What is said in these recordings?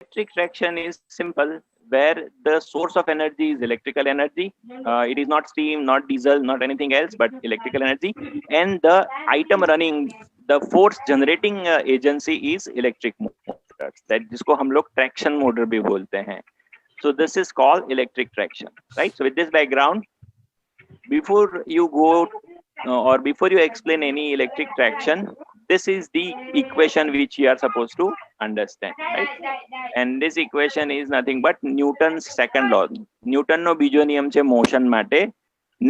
electric traction is simple, where the source of energy is electrical energy. It is not steam, not diesel, not anything else, but electrical energy. And the item running, the force generating agency is electric motors. That जिसको हम लोग traction motor भी बोलते हैं. So this is called electric traction, right? So with this background, before you go or before you explain any electric traction, this is the equation which you are supposed to understand, right? And this equation is nothing but Newton's second law. Newton no બીજો નિયમ છે motion માટે,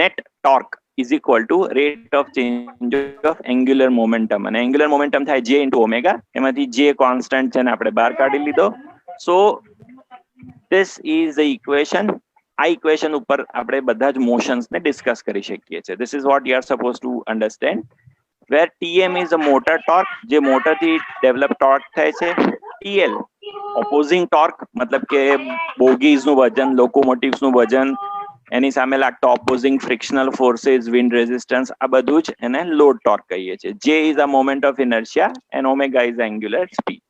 net torque is equal to rate of change of angular momentum, અને angular momentum થાય J into omega, એમાંથી J constant છે ને આપણે બહાર કાઢી લીધો. So this is the equation. આ equation ઉપર આપણે બધા જ motions ને discuss કરી શકીએ છીએ. This is what you are supposed to understand, where Tm is a motor torque, જે motor થી develop torque થાય છે. TL opposing torque, मतलब કે bogies નું વજન, locomotives નું વજન, એની સામે લાગતા opposing frictional forces, wind resistance, આ બધું જ એને load torque કહીએ છીએ. J is a moment of inertia and omega is angular speed.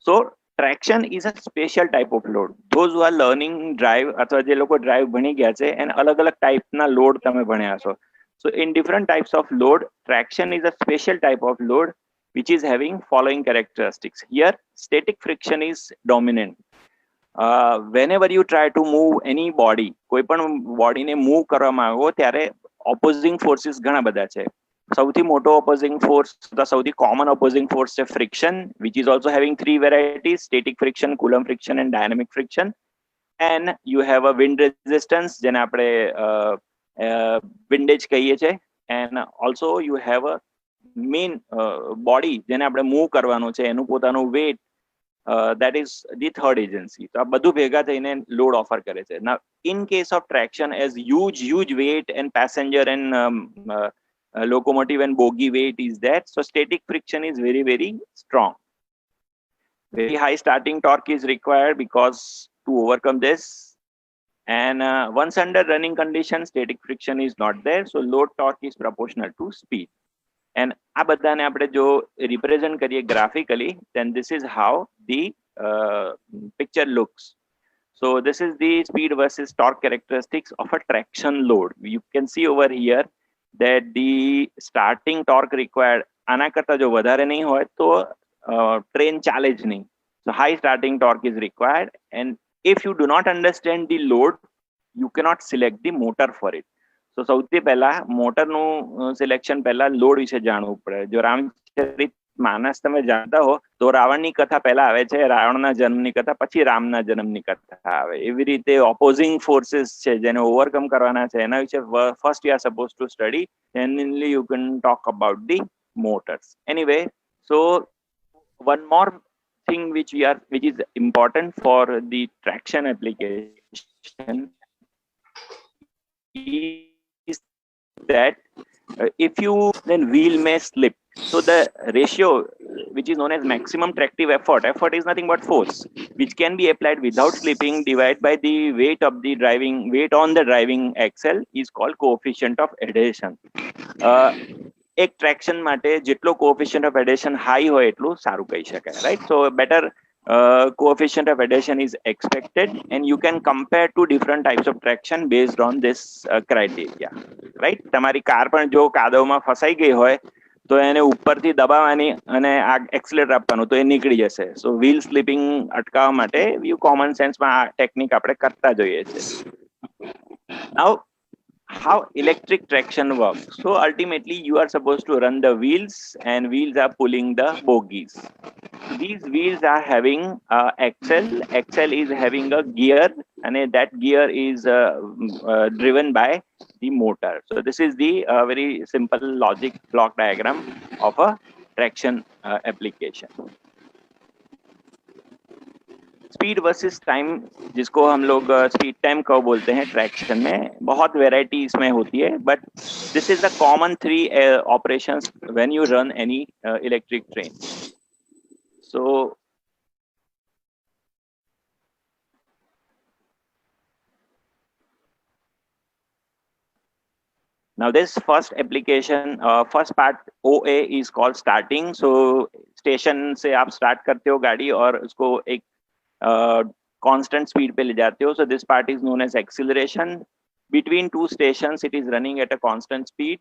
So traction is a special type of load. Those who are learning drive અથવા જે લોકો drive ભણી ગયા છે એને અલગ અલગ ટાઈપના લોડ તમે ભણ્યા છો. So in different types of load, traction is a special type of load which is having following characteristics. Here, static friction is dominant. Whenever you try to move any body, કોઈ પણ બોડીને move કરવા માંગો ત્યારે opposing forces ઘણા બધા છે. સૌથી મોટો opposing force, the સૌથી common opposing force છે friction, which is also having three varieties: static friction, Coulomb friction and dynamic friction. And you have a wind resistance, જેને આપણે windage કહીએ છીએ. And also you have a main body, જેને આપણે move કરવાનો છે, એનું પોતાનું weight, that is the third agency. તો આ બધું ભેગા થઈને load offer કરે છે. Now in case of traction, as huge weight and passenger and locomotive and bogie weight is that, so static friction is very strong. Very high starting torque is required because to overcome this. And once under running condition, static friction is not there, so load torque is proportional to speed. And આ બધાને આપણે જો represent કરીએ graphically, then this is how the picture looks. So this is the speed versus torque characteristics of a traction load. You can see over here that the starting torque required આના કરતા જો વધારે નહીં હોય તો train ચાલે જ નહીં. So high starting torque is required, and if you do not understand the load, you cannot select the motor for it. So સૌથી પહેલા મોટરનું સિલેક્શન પહેલા લોડ વિશે જાણવું પડે. જો રામચરિત માનસ તમે જાણતા હો તો રાવણની કથા પહેલા આવે છે, રાવણના જન્મની કથા, પછી રામના જન્મની કથા આવે. એવી રીતે ઓપોઝિંગ ફોર્सेस છે જેને ઓવરકમ કરવાના છે એના વિશે first you are suppose to study, then only you can talk about the motors. Anyway, so one more thing which is important for the traction application is that if you then wheel may slip. So the ratio which is known as maximum tractive effort is nothing but force which can be applied without slipping divided by the weight on the driving axle is called coefficient of adhesion. એક traction માટે જેટલો coefficient of adhesion high હોય એટલું સારું કહી શકાય, right? So better coefficient of adhesion is expected, and you can compare two different types of traction based on this criteria, right? તમારી car પણ જો કાદવમાં ફસાઈ ગઈ હોય તો એને ઉપરથી દબાવવાની અને આ એક્સિલેટર આપવાનું તો એ નીકળી જશે. સો વ્હીલ સ્લીપિંગ અટકાવવા માટે વ્યુ કોમન સેન્સમાં આ ટેકનિક આપણે કરતા જોઈએ છે. Now how electric traction works. So ultimately you are supposed to run the wheels, and wheels are pulling the bogies. These wheels are having axle is having a gear, and that gear is driven by the motor. So this is the very simple logic block diagram of a traction application. Speed versus time, जिसको हम लोग speed time curve बोलते हैं, traction में बहुत variety इसमें होती है, but this is the common 3 operations when you run any electric train. So Now this first application, first part OA is called starting. So station से आप स्टार्ट करते हो गाड़ी और उसको एक कांस्टेंट स्पीड पे ले जाते हो. So this part is known as acceleration. Between two stations, it is running at a constant speed.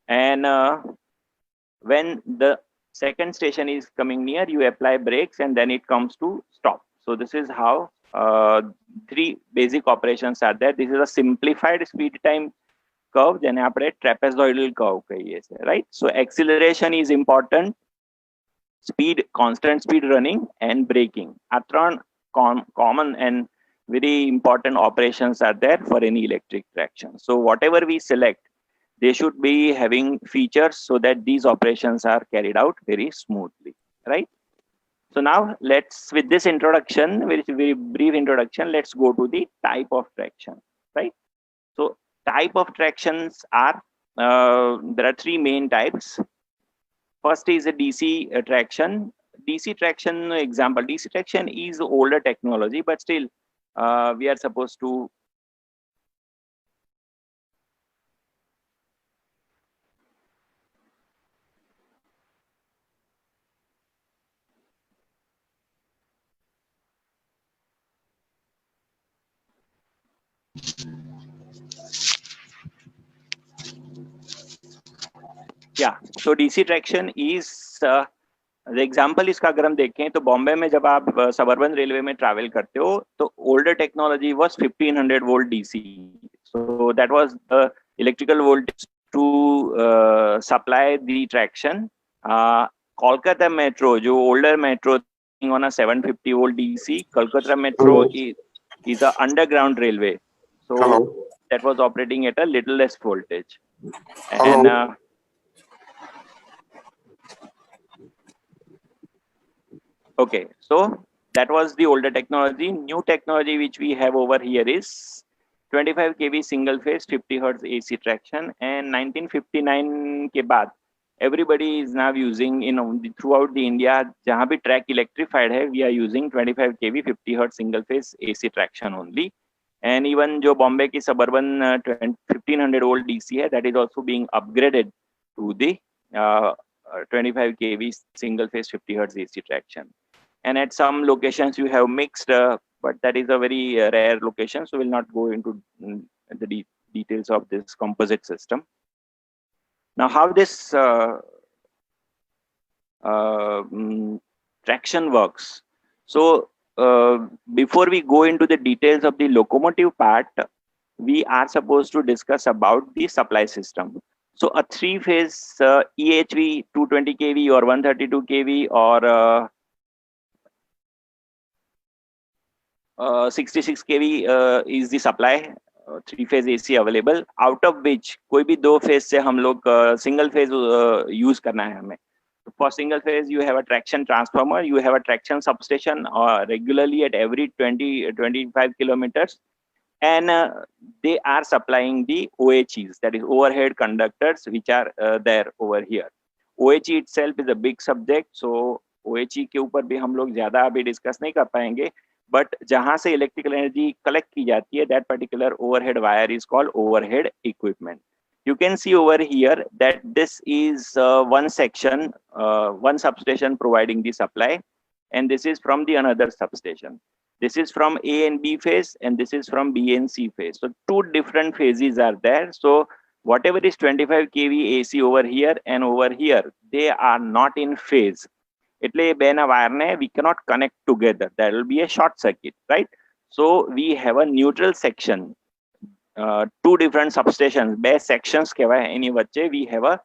And when the second station is coming near, you apply brakes and then it comes to stop. So this is how three basic operations are there. This is a simplified speed time curve, then આપણે trapezoidal curve કહીએ છીએ, right? So acceleration is important, speed, constant speed running, and braking are three common and very important operations are there for any electric traction. So whatever we select, they should be having features so that these operations are carried out very smoothly, right? So now let's, with this introduction, very brief introduction, let's go to the type of traction, right? So type of tractions are, there are three main types. First is a DC traction. DC traction example, DC traction is older technology, but still we are supposed to so DC traction is example इसका अगर हम देखें तो बॉम्बे में जब आप suburban railway में travel करते हो तो older technology was 1500 volt DC. So that was the electrical voltage to supply the traction. Kolkata metro, जो older metro on a 750 volt DC, Kolkata metro is a underground railway, so that was operating at a little less voltage. And okay, so that was the older technology. New technology which we have over here is 25 kV single phase 50 hertz AC traction. And 1959 के बाद everybody is now using throughout the India, जहाँ भी track electrified है, we are using 25 kV 50 hertz single phase AC traction only. And even जो बॉम्बे की suburban 1500 volt DC है, that is also being upgraded to the 25 kV single phase 50 hertz AC traction. And at some locations you have mixed, but that is a very rare location, so we'll not go into the details of this composite system. Now how this traction works. So before we go into the details of the locomotive part, we are supposed to discuss about the supply system. So a three-phase EHV 220 kV or 132 kV or 66 kV is the supply, three-phase AC available, out of which कोई भी दो phase से हम लोग single phase use करना है हमें. For single phase, you have a traction transformer, you have a traction substation regularly at every 20-25 kilometers, and they are supplying the OHEs, that is overhead conductors, which are there over here. OHE itself is a big subject, so OHE के ऊपर भी हम लोग ज़्यादा अभी discuss नहीं कर पाएंगे, but जहाँ से electrical energy collect की जाती है, that particular overhead wire is called overhead equipment. You can see over here that this is one section, one substation providing the supply, and this is from the another substation. This is from A and B phase, and this is from B and C phase. So two different phases are there. So whatever is 25 kV AC over here and over here, they are not in phase. એટલે બેના વાયરને we cannot connect together. There will be a short circuit, right? So we have a neutral section. Two different substations, બે sections કહેવાય એની વચ્ચે we have a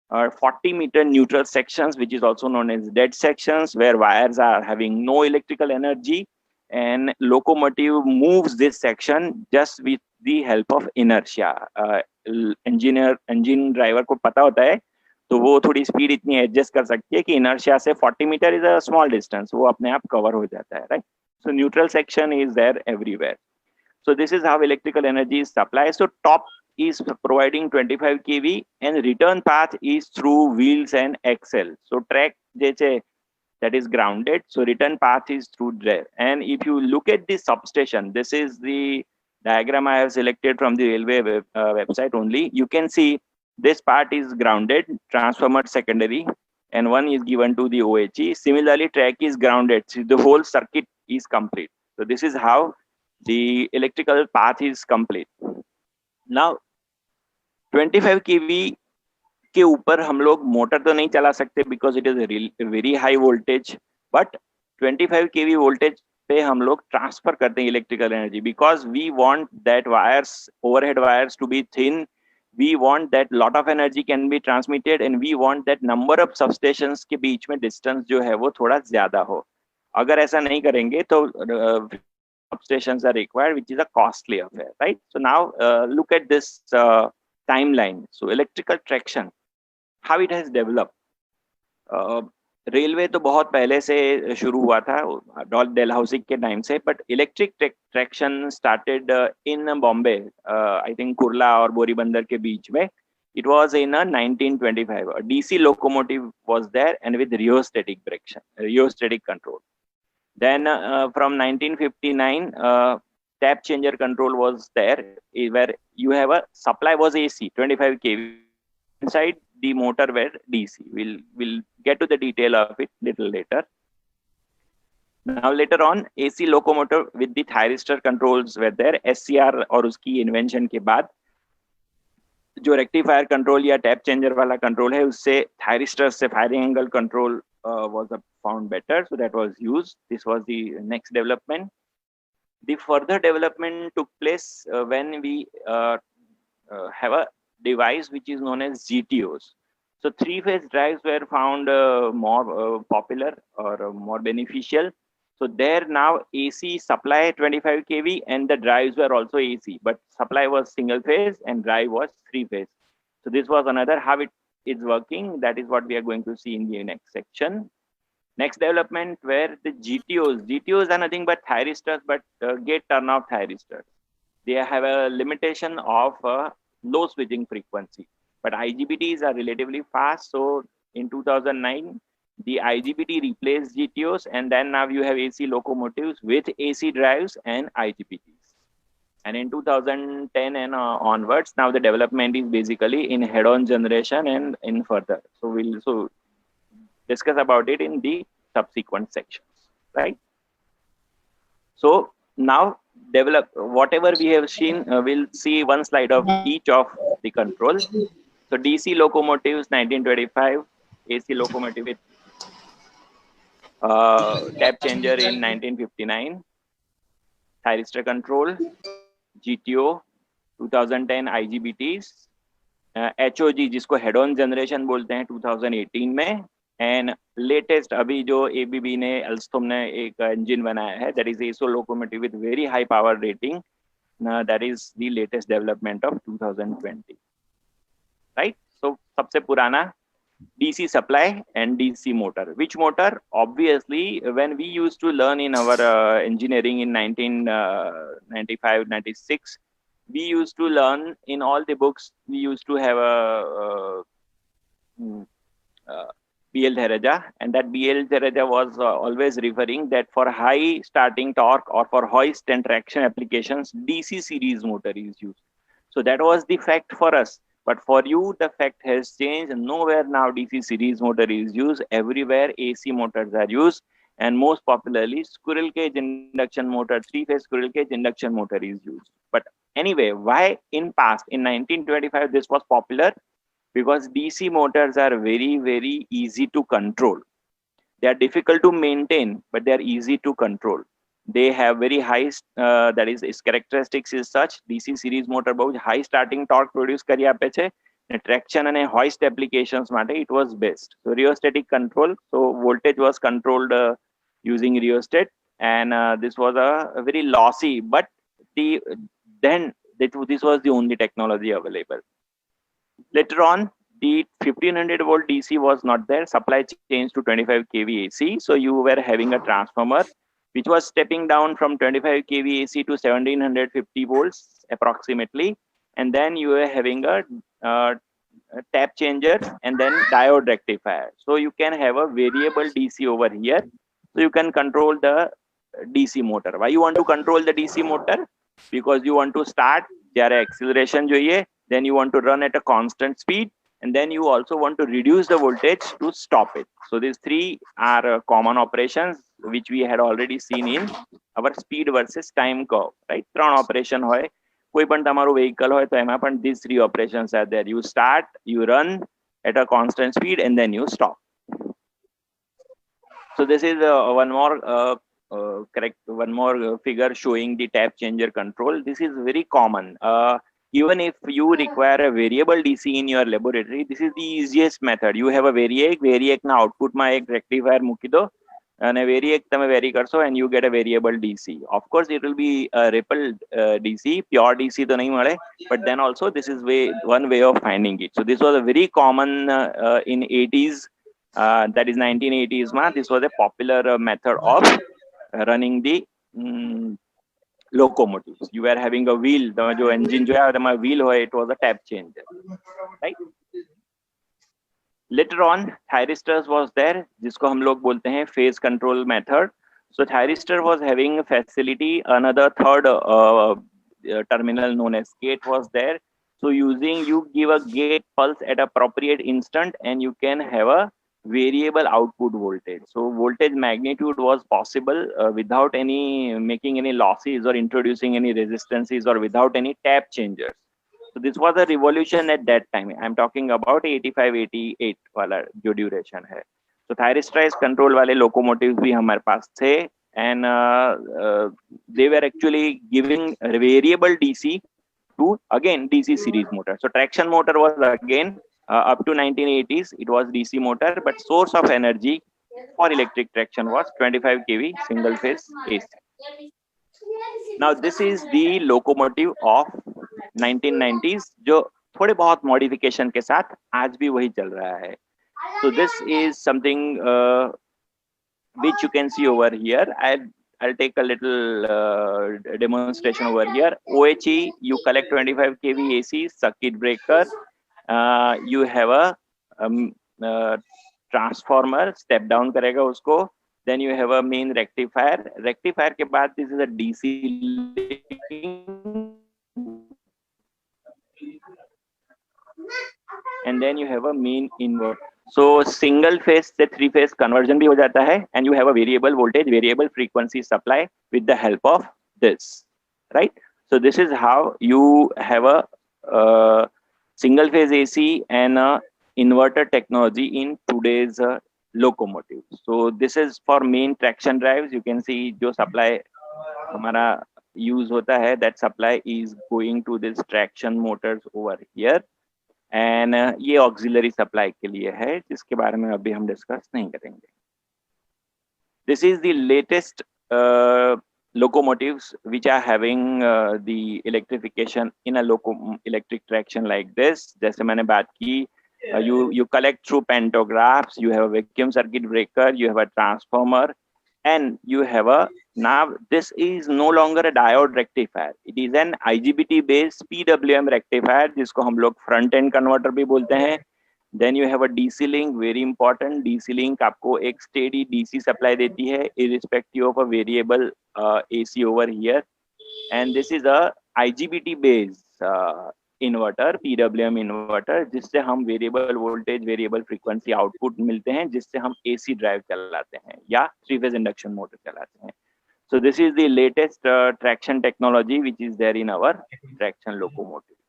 40 meter neutral sections, which is also known as dead sections, where wires are having no electrical energy, and locomotive moves this section just with the help of inertia. engine driver को पता होता है तो वो थोड़ी speed इतनी adjust कर सकती है कि inertia से 40 meter is a small distance, वो अपने आप कवर हो जाता है, right? So neutral section is there everywhere. So this is how electrical energy is supplied. So top is providing 25 kV and return path is through wheels and axle. So track that is grounded. So return path is through there. And if you look at the substation, this is the diagram I have selected from the railway website only. You can see this part is grounded, transformer secondary, and one is given to the OHE. Similarly, track is grounded. So the whole circuit is complete. So this is how the electrical path is complete. Now 25 kV के ऊपर हम लोग motor तो नहीं चला सकते because it is a very high voltage, but 25 kV voltage पे हम लोग ट्रांसफर करते हैं electrical energy because we want that wires, overhead wires to be thin. We want that lot of energy can be transmitted and we want that number of substations के बीच में distance जो है वो थोड़ा ज्यादा हो. अगर ऐसा नहीं करेंगे तो substations are required, which is a costly affair, right? So now look at this timeline. So electrical traction, how it has developed. Railway तो बहुत पहले से शुरू हुआ था डेलहाउसी के टाइम से, but electric traction started in Bombay, I think Kurla और बोरीबंदर के बीच में. It was in 1925. A DC locomotive was there and with rheostatic control. Then from 1959, tap changer control was there, where you have a supply was AC 25 kV. Inside the motor were DC. We'll get to the detail of it little later. Now later on, AC locomotive with the thyristor controls were there. SCR और उसकी invention के बाद जो rectifier control या tap changer वाला control है, उससे thyristor से firing angle control was found better, so that was used. This was the next development. The further development took place when we have a device which is known as GTOs. So three-phase drives were found more popular or more beneficial. So there now AC supply 25 kV and the drives were also AC, but supply was single phase and drive was three phase. So this was another how it is working. That is what we are going to see in the next section. Next development where the GTOs are nothing but thyristors, but gate turnoff thyristors. They have a limitation of low switching frequency, but IGBTs are relatively fast. So in 2009, the IGBT replaced GTOs, and then now you have AC locomotives with AC drives and IGBTs. And in 2010 and onwards, now the development is basically in head-on generation and in further. So we'll discuss about it in the subsequent sections, right? So now develop whatever we have seen. We'll see one slide of each of the controls. So DC locomotives 1925, AC locomotive with tap changer in 1959, thyristor control, GTO 2010, IGBTs, HOG जिसको head on generation बोलते हैं 2018 में, and latest अभी जो ABB ने Alstom ने एक engine बनाया है, that is ASO locomotive with very high power rating. That is the latest development of 2020, right? So सबसे पुराना DC supply and DC motor. Which motor? Obviously, when we used to learn in our engineering in 1995, 96, we used to learn in all the books. We used to have a BL Thereja, and that BL Thereja was always referring that for high starting torque or for hoist and traction applications, DC series motor is used. So that was the fact for us. But for you, the fact has changed. Nowhere now DC series motor is used. Everywhere AC motors are used. And most popularly, squirrel cage induction motor, three-phase squirrel cage induction motor is used. But anyway, why in past, in 1925, this was popular? Because DC motors are very, very easy to control. They are difficult to maintain, but they are easy to control. They have very high, that is, its characteristics is such, DC series motor बहुत high starting torque produce કરી આપે છે, and traction and hoist applications માટે it was best. So rheostatic control, so voltage was controlled using rheostat, and this was a very lossy, but this was the only technology available. Later on, the 1500 volt DC was not there. Supply changed to 25 kV AC. So you were having a transformer which was stepping down from 25 kV AC to 1750 volts approximately. And then you were having a tap changer and then diode rectifier. So you can have a variable DC over here. So you can control the DC motor. Why you want to control the DC motor? because you want to start ત્યારે acceleration જોઈએ, then you want to run at a constant speed, and then you also want to reduce the voltage to stop it. So these three are common operations which we had already seen in our speed versus time curve, right? ત્રણ operation હોય, કોઈ પણ તમારું vehicle હોય તો એમાં પણ these three operations are there. You start, you run at a constant speed, and then you stop. So this is one more figure showing the tap changer control. This is very common. Even if you require a variable DC in your laboratory, this is the easiest method. You have a variac na output માં એક rectifier મૂકી દો અને variac તમે vary કરશો and you get a variable DC. Of course it will be a ripple DC, pure DC તો નહીં મળે, but then also this is one way of finding it. So this was a very common in 80s, that is 1980s ma. This was a popular method of running the locomotives. You were having a wheel, તમે જો engine જોયા તેમાં wheel હોય, it was a tap changer, right? Later on thyristors was there, जिसको हम लोग बोलते हैं phase control method. So thyristor was having a facility, another third terminal known as gate was there. So you give a gate pulse at appropriate instant and you can have a variable output voltage. So voltage magnitude was possible without making any losses or introducing any resistances or without any tap changers. So this was a revolution at that time. I'm talking about 85-88 वाला जो duration है. So thyristorized control वाले locomotives भी हमारे पास थे, and they were actually giving variable DC to again DC series motor. So traction motor was again up to 1980s it was DC motor, but source of energy for electric traction was 25 kV single phase AC. Now this is the locomotive of 1990s जो थोड़े बहुत modification के साथ आज भी वही चल रहा है. So this is something which you can see over here. I'll take a little demonstration over here. OHE, you collect 25 kV AC circuit breaker. You have a transformer, step down करेगा उसको. Then you have a main rectifier. Rectifier के बाद this is a DC link. And then you have a main inverter. So single phase से three phase conversion भी हो जाता है, and you have a variable voltage, variable frequency supply with the help of this, right? So this is how you have a single phase AC and a inverter technology in today's locomotive. So this is for main traction drives. You can see जो supply हमारा use होता है, that supply is going to this traction motors over here. And ये auxiliary supply के लिए है, जिसके बारे में अभी हम discuss नहीं करेंगे. This is the latest locomotives which are having the electrification in a electric traction like this. जैसे मैंने बात की, you collect through pantographs, you have a vacuum circuit breaker, you have a transformer, and you have a, now this is no longer a diode rectifier, it is an IGBT based PWM rectifier जिसको हम लोग front end converter भी बोलते हैं. Then you have a DC link, very important. DC link आपको एक steady DC supply देती है irrespective of a variable AC over here. And this is a IGBT based inverter, PWM inverter, जिससे हम variable voltage, variable frequency output मिलते हैं, जिससे हम AC drive चलाते हैं या three phase induction motor चलाते हैं. So this is the latest traction technology which is there in our traction locomotives.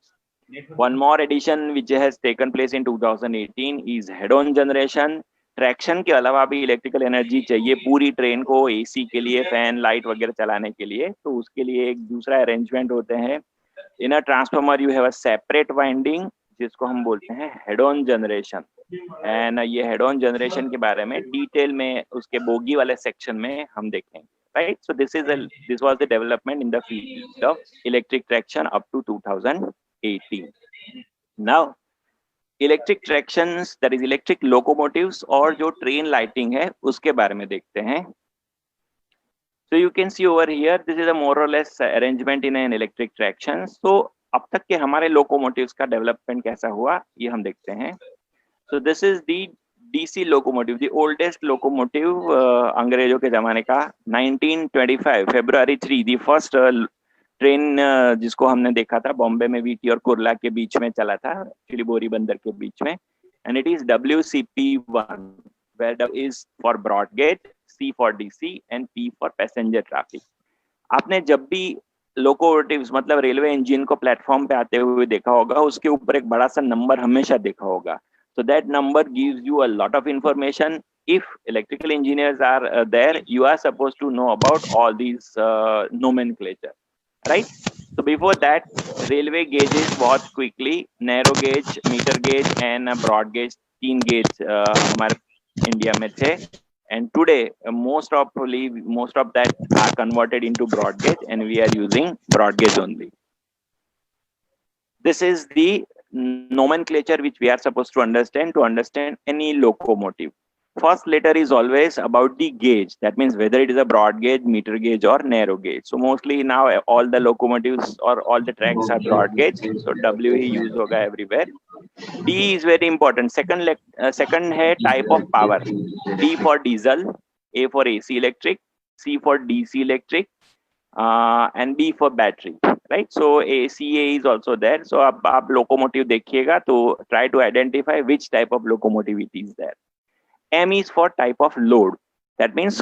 One more addition which has taken place in 2018 is head-on generation. Traction के अलावा भी electrical energy चाहिए पूरी train को AC के लिए, फैन लाइट वगैरह चलाने के लिए, तो उसके लिए एक दूसरा अरेंजमेंट होते हैं. In a transformer you have a separate winding जिसको हम बोलते हैं हेड ऑन जनरेशन. एंड ये हेड ऑन जनरेशन के बारे में डिटेल में उसके बोगी वाले सेक्शन में हम देखेंगे, right? So this was the development in the field of electric traction up to 2018. Now electric tractions, that is electric locomotives, और जो ट्रेन लाइटिंग है उसके बारे में देखते हैं. So you can see over here, this is a more or less arrangement in an electric traction. So अब तक के हमारे locomotives का development कैसा हुआ ये हम देखते हैं. So this is the DC locomotive, the oldest locomotive अंग्रेजों के जमाने का. 1925 February 3, the first ट्रेन जिसको हमने देखा था बॉम्बे में वीटी और कुर्ला के बीच में चला था, चिलीबोरी बंदर के बीच में, and it is WCP1 where W is for broad gauge, C for DC and P for passenger traffic. आपने जब भी लोकोमोटिव्स मतलब रेलवे इंजन को प्लेटफॉर्म पे आते हुए देखा होगा, उसके ऊपर एक बड़ा सा नंबर हमेशा देखा होगा. So that number gives you a lot of information. If electrical engineers are there, you are supposed to know about all these nomenclature, right? So before that, railway gauges was quickly narrow gauge, meter gauge, and broad gauge. 3 gauge हमारे India में थे. And today, most of that are converted into broad gauge, and we are using broad gauge only. This is the nomenclature which we are supposed to understand any locomotive. First letter is always about the gauge. That means whether it is a broad gauge, meter gauge, or narrow gauge. So mostly now all the locomotives or all the tracks are broad gauge. So W he use होगा everywhere. D is very important. Second है type of power. D for diesel, A for AC electric, C for DC electric, and B for battery. Right? So ACA is also there. So आप locomotive देखिएगा तो try to identify which type of locomotive it is there. M is for type of load. That means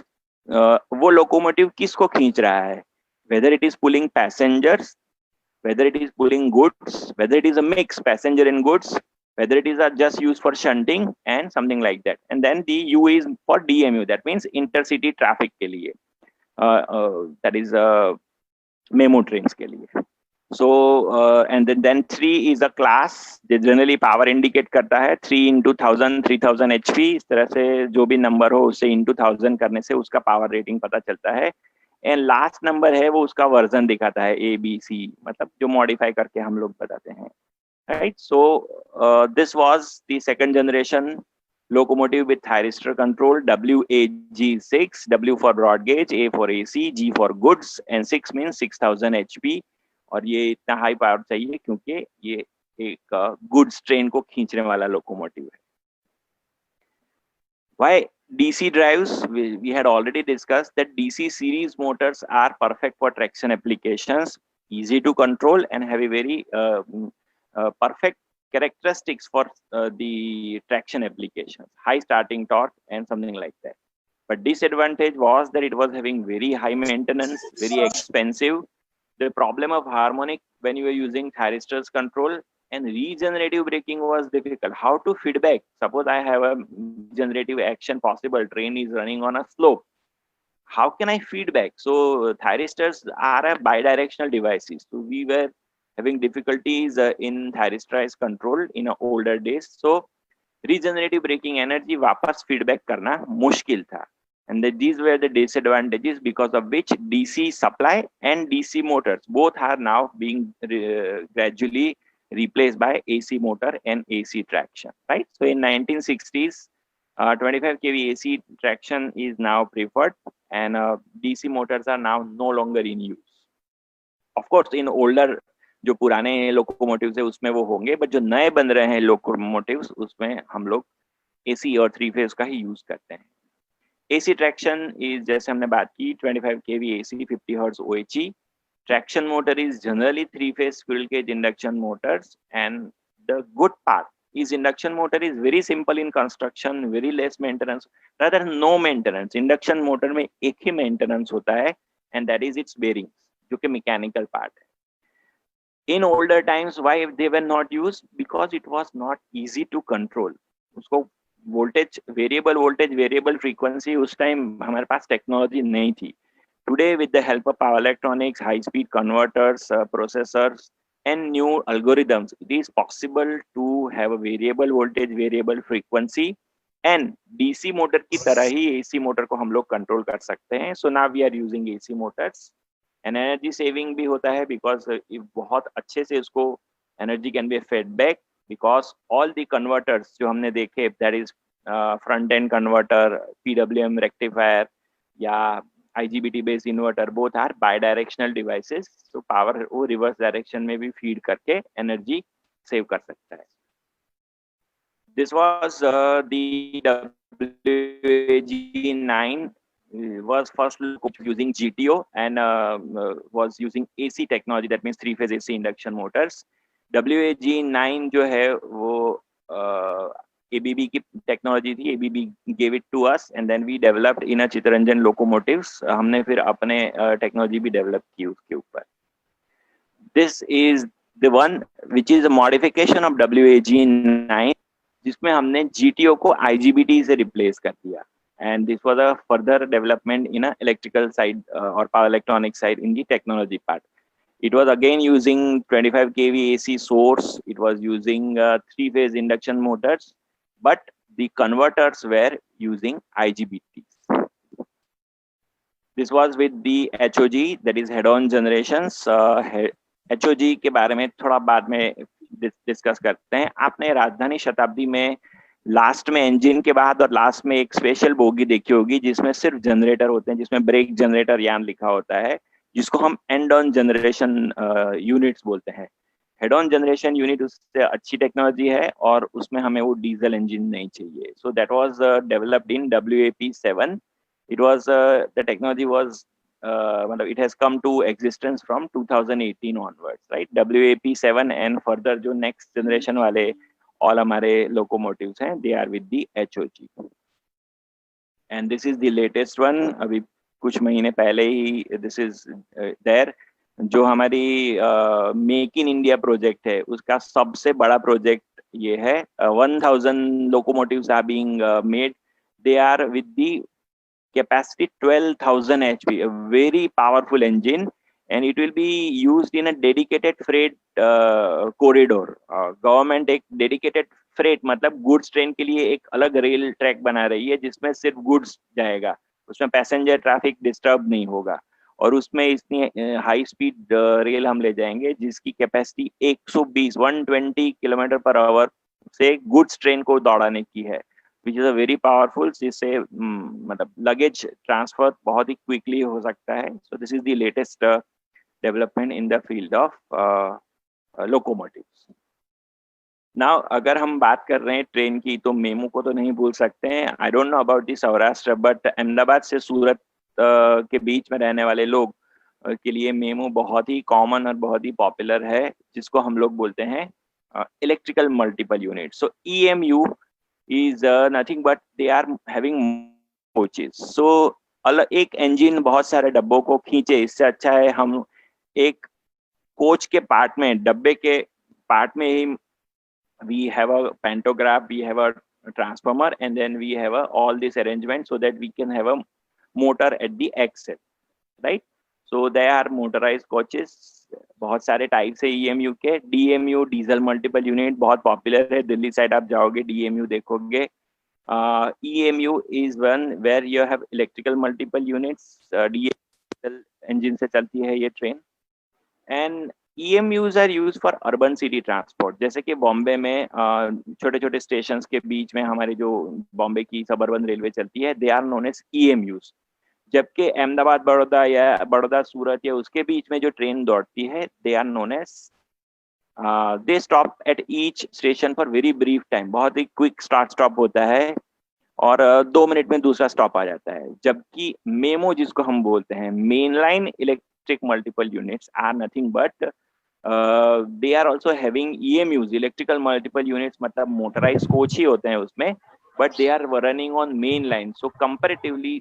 वो locomotive किसको खींच रहा है? Whether it is pulling passengers, whether it is pulling goods, whether it is a mix passenger and goods, whether it is just used for shunting and something like that. And then the U is for DMU. That means intercity traffic के लिए. That is memo trains के लिए. So and then 3 is a class. They generally power indicate करता है 3 into 1000, 3000 HP. इस तरह से जो भी नंबर हो उससे into 1000 करने से उसका पावर रेटिंग पता चलता है. एंड लास्ट नंबर है वो उसका वर्जन दिखाता है ABC, मतलब जो मॉडिफाई करके हम लोग बताते हैं. Right. So this was the second generation locomotive with thyristor control. WAG6, W for broad gauge, A for AC, G for goods, and 6 means 6000 HP. और ये इतना हाई पावर चाहिए क्योंकि ये एक गुड्स ट्रेन को खींचने वाला लोकोमोटिव है. Why DC drives? We had already discussed that DC series motors are perfect for traction applications, easy to control, and have a very perfect characteristics for the traction applications, high starting torque and something like that. But disadvantage was that it was having very high maintenance, very expensive. The problem of harmonic when you were using thyristors control, and regenerative braking was difficult. How to feedback? Suppose I have a generative action possible, train is running on a slope. How can I feedback? So thyristors are a bidirectional devices. So we were having difficulties in thyristorized control in older days. So regenerative braking energy वापस feedback करना मुश्किल था. And these were the disadvantages because of which DC supply and DC motors both are now being gradually replaced by AC motor and AC traction, right? So in 1960s, 25 kV AC traction is now preferred, and DC motors are now no longer in use. Of course, in older जो पुराने locomotives है उसमें वो होंगे, but जो नए बन रहे हैं लोकोमोटिव्स उसमें हम लोग AC और 3 फेज का ही यूज करते हैं. AC traction is, जैसे हमने बात की, 25 kV AC, 50 Hz OHE. Traction motor is generally 3-phase squirrel cage induction motors, and the good part is induction motor is very simple in construction, very less maintenance, rather no maintenance. Induction motor में एक ही maintenance होता है, and that is its bearings, जो कि mechanical part है. In older times, why they were not used? Because it was not easy to control. उसको voltage, variable frequency, उस time हमारे पास technology नहीं थी. Today, with the help of power electronics, high-speed converters, processors, and new algorithms, it is possible to have a variable voltage, variable frequency, and DC motor की तरह ही AC motor को हम लोग control कर सकते हैं. So now we are using AC motors, and energy saving भी होता है because बहुत अच्छे से उसको energy can be fed back, because all the converters जो हमने देखे, that is front-end converter, PWM rectifier, या IGBT based inverter, both are bidirectional devices. So power वो reverse direction में भी feed करके energy save कर सकता है. This was the WAG9 was first using GTO and was using AC technology, that means 3-phase AC induction motors. WAG-9 जो है वो ABB की टेक्नोलॉजी थी. ABB gave it to us and then we developed in a Chitranjan locomotives. हमने फिर अपने technology भी develop की उसके ऊपर. This is the one which is a modification of WAG-9 जिसमें हमने GTO को IGBT से रिप्लेस कर दिया. And this was a further development in a electrical side or power electronic side in the technology part. It was again using 25 kV AC source. It was using 3-phase induction motors, but the converters were using IGBTs. This was with the HOG, that is head-on generations. HOG के बारे में थोड़ा बाद में discuss करते हैं. आपने राजधानी शताब्दी में लास्ट में इंजन के बाद और लास्ट में एक स्पेशल बोगी देखी होगी जिसमें सिर्फ जनरेटर होते हैं, जिसमें ब्रेक जनरेटर यान लिखा होता है, जिसको हम एंड ऑन जनरेशन यूनिट्स बोलते हैं. हेड ऑन जनरेशन यूनिट उससे अच्छी टेक्नोलॉजी है और उसमें हमें वो डीजल इंजन नहीं चाहिए. सो that was developed in WAP-7. It was the technology was मतलब it has come to existence from 2018 onwards, right? WAP-7 and further जो next generation वाले all हमारे locomotives हैं, they are with the HOG. And this is the latest one. अभी कुछ महीने पहले ही this is there. जो हमारी मेक इन इंडिया प्रोजेक्ट है उसका सबसे बड़ा प्रोजेक्ट ये है. 1000 locomotives are being made. They are with the capacity 12,000 HP, a very powerful engine, and it will be used in a dedicated freight corridor. Government एक dedicated freight मतलब goods train के लिए एक अलग रेल ट्रैक बना रही है जिसमें सिर्फ goods जाएगा, उसमें पैसेंजर ट्रैफिक डिस्टर्ब नहीं होगा, और उसमें इतनी हाई स्पीड रेल हम ले जाएंगे जिसकी कैपेसिटी 120 किलोमीटर पर आवर से गुड्स ट्रेन को दौड़ाने की है, which is a very powerful, जिससे मतलब लगेज ट्रांसफर बहुत ही क्विकली हो सकता है. So this is the latest development in the field of locomotives. Now अगर हम बात कर रहे हैं ट्रेन की तो मेमू को तो नहीं भूल सकते हैं. I don't know about the Saurashtra, but Ahmedabad से सूरत के बीच में रहने वाले लोग के लिए मेमू बहुत ही कॉमन और बहुत ही पॉपुलर है, जिसको हम लोग बोलते हैं electrical multiple unit. So EMU is nothing but they are having coaches. So एक इंजन बहुत सारे डब्बों को खींचे, इससे अच्छा है हम एक कोच के पार्ट में, डब्बे के पार्ट में ही we have a pantograph, we have a transformer, and then we have all this arrangement so that we can have a motor at the axle, right? So they are motorized coaches. बहुत सारे types है EMU के. DMU diesel multiple unit बहुत popular है. Delhi side आप जाओगे DMU देखोगे. EMU is one where you have electrical multiple units. Diesel engine से चलती है ये train. And EMUs are used for urban city transport. जैसे कि बॉम्बे में छोटे छोटे स्टेशन के बीच में हमारे जो बॉम्बे की सबअर्बन रेलवे चलती है, they are known as EMUs. जबकि अहमदाबाद बड़ौदा या बड़ौदा सूरत या उसके बीच में जो ट्रेन दौड़ती है, they are known as they stop at each station for very brief time. बहुत ही क्विक स्टार्ट स्टॉप होता है और 2 मिनट में दूसरा स्टॉप आ जाता है. जबकि मेमो जिसको हम बोलते हैं, main line electric multiple units are nothing but they are also having EMUs, electrical multiple units, मतलब motorized coach ही होते हैं उसमें, but they are running on main line. So comparatively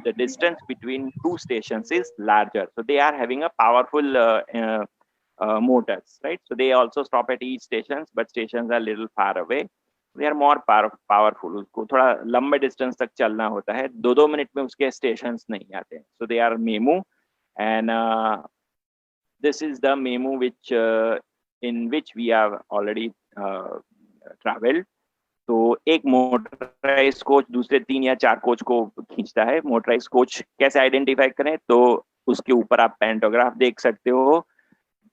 the distance between two stations is larger, so they are having a powerful motors, right? So they also stop at each stations, but stations are a little far away. They are more powerful. उसको थोड़ा लंबे distance तक चलना होता है, 2-2 minute में उसके stations नहीं आते हैं. So they are MEMU, and this is the MEMU which in which we have already traveled. तो एक मोटराइज कोच दूसरे 3 या 4 कोच को खींचता है. मोटराइज कोच कैसे आइडेंटिफाई करें, तो उसके ऊपर आप पैंटोग्राफ देख सकते हो.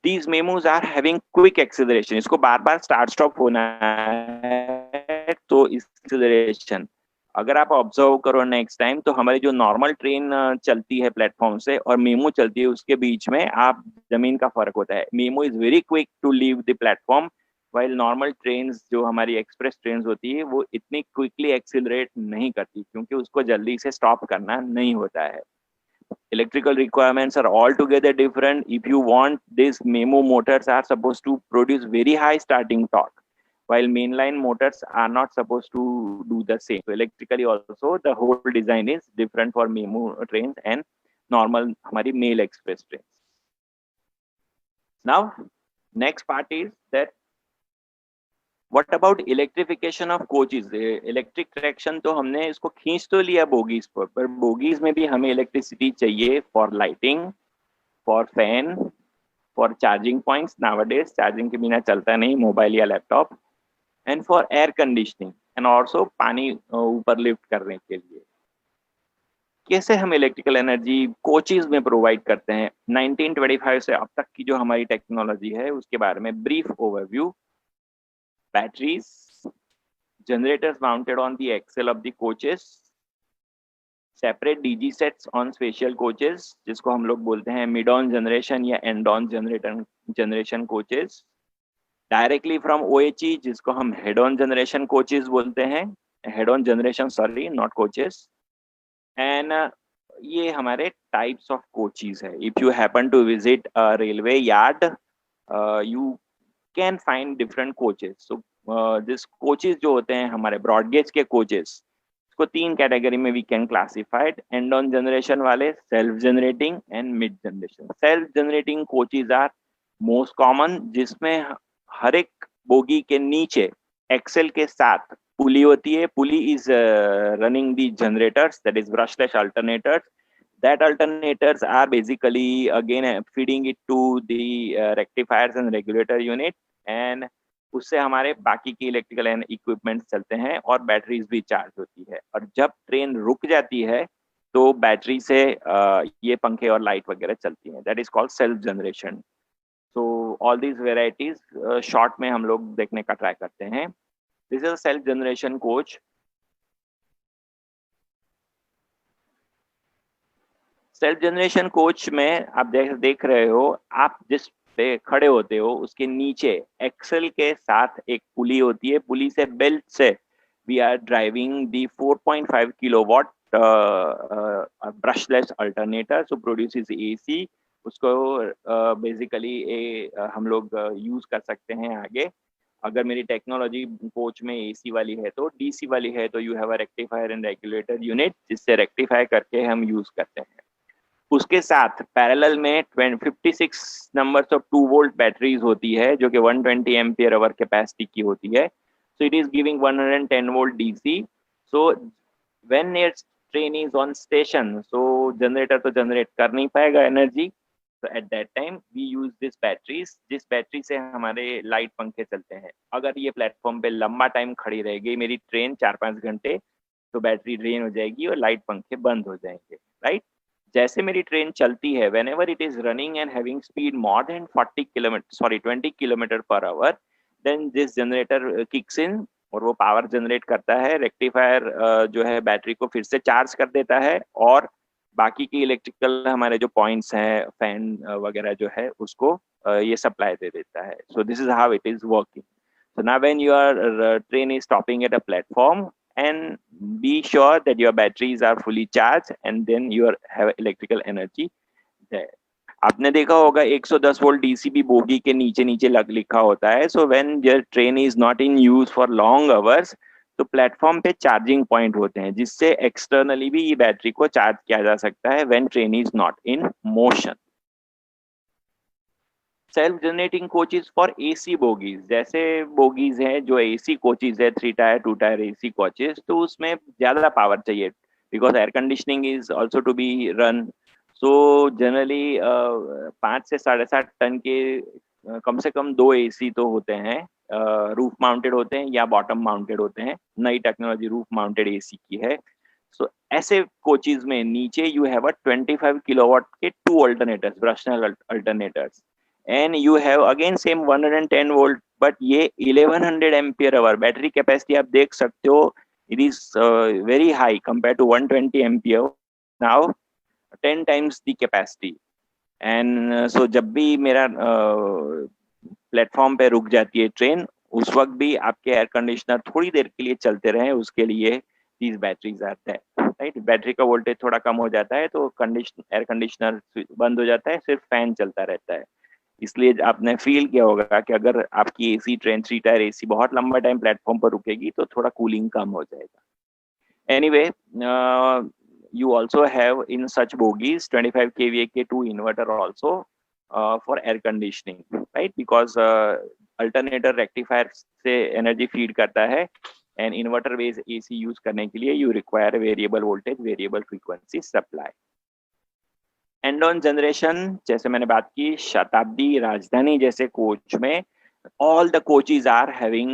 These MEMUs are having quick acceleration. इसको बार बार स्टार्ट स्टॉप होना है, तो एक्सेलरेशन अगर आप ऑब्जर्व करो नेक्स्ट टाइम, तो हमारी जो नॉर्मल ट्रेन चलती है प्लेटफॉर्म से और मेमू चलती है उसके बीच में आप जमीन का फर्क होता है. MEMU is very quick to leave the platform, while normal trains जो हमारी एक्सप्रेस ट्रेन्स होती है वो इतनी क्विकली एक्सिलरेट नहीं करती क्योंकि उसको जल्दी से स्टॉप करना नहीं होता है. Electrical requirements are altogether different. If you want, these Memo motors are supposed to produce very high starting torque, while mainline motors are not supposed to do the same. So electrically also, the whole design is different for Memo trains and normal हमारी mail express trains. Now, next part is that what about electrification of coaches. Electric traction तो हमने इसको खींच तो लिया bogies पर bogies में भी हमें इलेक्ट्रिसिटी चाहिए for lighting, for fan, for charging points. Nowadays charging के बिना चलता नहीं मोबाइल या laptop. And for air conditioning and also पानी ऊपर लिफ्ट करने के लिए. कैसे हम इलेक्ट्रिकल एनर्जी कोचेज में प्रोवाइड करते हैं 1925 से अब तक की जो हमारी टेक्नोलॉजी है उसके बारे में brief overview. Batteries, generators mounted on the axle of the coaches, separate DG sets on special coaches जिसको हम लोग बोलते हैं mid on generation या end on generation coaches, directly from OHE जिसको हम head on generation coaches बोलते हैं, head on generation sorry not coaches. And ये हमारे types of coaches है. If you happen to visit a railway yard, you can find different coaches. So this coaches जो होते हैं हमारे ब्रॉड गेज के कोचेस इसको 3 कैटेगरी में we can classified. And on generation वाले self generating and mid generation. Self generating coaches are most common जिसमें हर एक बोगी के नीचे एक्सेल के साथ पुली होती है. Pulley is running the generators that is brushless alternators. That alternators are basically again feeding it to the rectifiers and regulator unit and उससे हमारे बाकी के इलेक्ट्रिकल इक्विपमेंट चलते हैं और बैटरीज भी चार्ज होती है. और जब ट्रेन रुक जाती है तो बैटरी से ये पंखे और लाइट वगैरह चलती हैं. That is called self generation. So all these varieties short में हम लोग देखने का ट्राई करते हैं. This is a self generation coach. Self generation coach में आप देख रहे हो आप जिस पे खड़े होते हो उसके नीचे एक्सेल के साथ एक पुली होती है. पुली से बेल्ट से we are driving the 4.5 kilowatt brushless alternator so produces AC. उसको बेसिकली हम लोग यूज कर सकते हैं आगे. अगर मेरी टेक्नोलॉजी कोच में एसी वाली है तो डीसी वाली है तो you have a rectifier and regulator unit जिससे रेक्टिफाई करके हम यूज करते हैं. उसके साथ पैरेलल में 56 नंबर्स ऑफ 2 वोल्ट बैटरीज होती है जो कि 120 एम्पियर आवर कैपेसिटी की होती है. So it is giving 110 volt DC. So when your train is on station so generator तो जनरेट कर नहीं पाएगा एनर्जी. तो at that time we use this batteries. जिस बैटरी से हमारे लाइट पंखे चलते हैं. अगर ये प्लेटफॉर्म पे लंबा टाइम खड़ी रहेगी मेरी ट्रेन 4-5 घंटे तो बैटरी ड्रेन हो जाएगी और लाइट पंखे बंद हो जाएंगे. राइट. जैसे मेरी ट्रेन चलती है whenever it is running and having speed more than 20 kilometre per hour then this generator kicks in और वो पावर जनरेट करता है. रेक्टिफायर जो है बैटरी को फिर से चार्ज कर देता है और बाकी की इलेक्ट्रिकल हमारे जो पॉइंट्स हैं फैन वगैरह जो है उसको ये सप्लाई दे देता है. So this is how it is working. So now when your train is stopping at a platform and be sure that your batteries are fully charged and then you have electrical energy there. आपने देखा होगा 110 volt DC भी bogie के नीचे नीचे लिखा होता है. सो when your train is not in use for long hours तो प्लेटफॉर्म पे चार्जिंग पॉइंट होते हैं जिससे एक्सटर्नली भी ये बैटरी को चार्ज किया जा सकता है when train is not in motion. Self generating coaches for AC bogies. जैसे बोगीज हैं जो एसी कोचेज है 3 टायर 2 टायर एसी कोचेज तो उसमें ज्यादा पावर चाहिए because air conditioning is also to be run. So generally 5 से 7.5 टन के कम से कम 2 एसी तो होते हैं. रूफ माउंटेड होते हैं या बॉटम माउंटेड होते हैं. नई टेक्नोलॉजी रूफ माउंटेड एसी की है. सो ऐसे कोचेज में नीचे यू हैव अ 25 किलोवाट के 2 alternators brushless alternators and you have again same 110 volt but ये 1100 ampere hour बैटरी कैपेसिटी आप देख सकते हो. it is very high compared to 120 ampere. now 10 times the capacity and so जब भी मेरा platform पे रुक जाती है ट्रेन उस वक्त भी आपके एयर कंडीशनर थोड़ी देर के लिए चलते रहे, उसके लिए these batteries are there, right. Battery का वोल्टेज थोड़ा कम हो जाता है तो एयर कंडीशनर बंद हो जाता है, सिर्फ फैन चलता रहता है। इसलिए आपने फील किया होगा कि अगर आपकी एसी ट्रेन 3 टायर एसी बहुत लंबा टाइम प्लेटफॉर्म पर रुकेगी तो थोड़ा कूलिंग कम हो जाएगा। Anyway, you also have in such bogies 25 kVA के 2 inverter also for air conditioning, right? Because alternator rectifier से energy feed करता है and inverter based AC use करने के लिए you require variable voltage, variable frequency supply. And on generation, जैसे मैंने बात की, शताब्दी, राजधानी जैसे कोच में all the coaches are having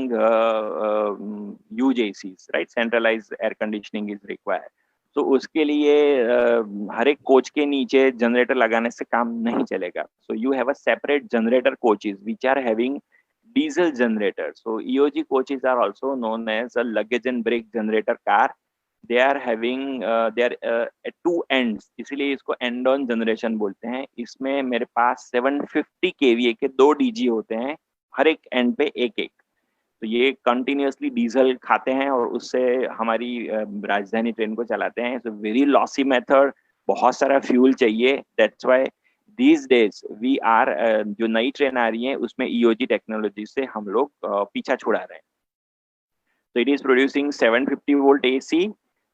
huge ACs, right? Centralized air conditioning is required. तो उसके लिए हर एक कोच के नीचे जनरेटर लगाने से काम नहीं चलेगा. So you have a separate generator coaches which are having diesel generators. So EOG coaches are also known as a luggage and brake generator car. They are having they are at two ends, इसीलिए इसको and on generation बोलते हैं. इसमें मेरे पास 750 kVA के 2 DG होते हैं, हर एक एंड पे एक एक. तो ये कंटिन्यूअसली डीजल खाते हैं और उससे हमारी राजधानी ट्रेन को चलाते हैं. सो वेरी लॉसी मेथड, बहुत सारा फ्यूल चाहिए. That's why these days we are, जो नई ट्रेन आ रही है उसमें ईओजी टेक्नोलॉजी से हम लोग पीछा छुड़ा रहे हैं. तो it is producing 750 volt AC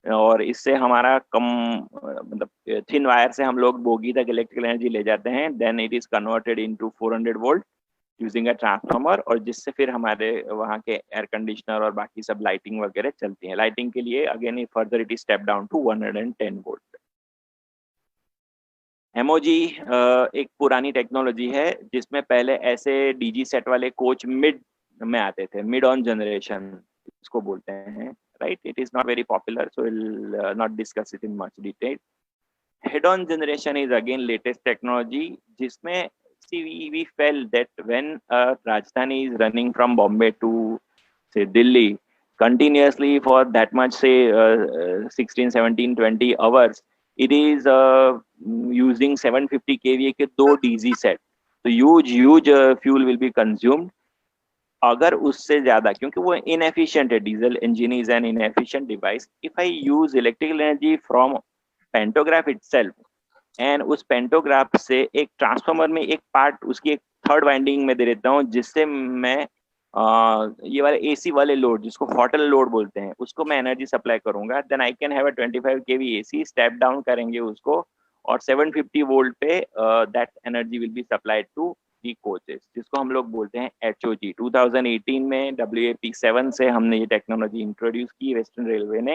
और इससे हमारा कम मतलब थिन वायर से हम लोग बोगी तक इलेक्ट्रिकल एनर्जी ले जाते हैं. Then it is converted into 400 volt using a transformer, और जिससे फिर हमारे वहाँ के एयर कंडीशनर और बाकी सब लाइटिंग वगैरह चलती है. लाइटिंग के लिए again further it is step down to 110 volt. MOG एक पुरानी टेक्नोलॉजी है जिसमें पहले ऐसे डीजी सेट वाले कोच मिड में आते थे, मिड ऑन जनरेशन इसको बोलते हैं, right? It is not very popular, so we'll not discuss it in much detail. Head-on generation is again latest technology, जिसमें we felt that when Rajdhani is running from Bombay to say Delhi continuously for that much, say 16, 17, 20 hours, it is using 750 kVA के 2 DZ set. So huge fuel will be consumed. अगर उससे ज्यादा, क्योंकि वो inefficient है, diesel engine is an inefficient device. If I use electrical energy from pantograph itself and उस pantograph से एक ट्रांसफार्मर में एक पार्ट उसकी एक थर्ड वाइंडिंग में दे देता हूँ, जिससे मैं ये वाले एसी वाले लोड जिसको हॉटल लोड बोलते हैं उसको मैं एनर्जी सप्लाई करूंगा. Then I can have a 25 kV AC, step down करेंगे उसको और 750 वोल्ट पे that energy will be supplied to the coaches, जिसको हम लोग बोलते हैं HOG. 2018 में WAP7 से हमने ये टेक्नोलॉजी इंट्रोड्यूस की वेस्टर्न रेलवे ने,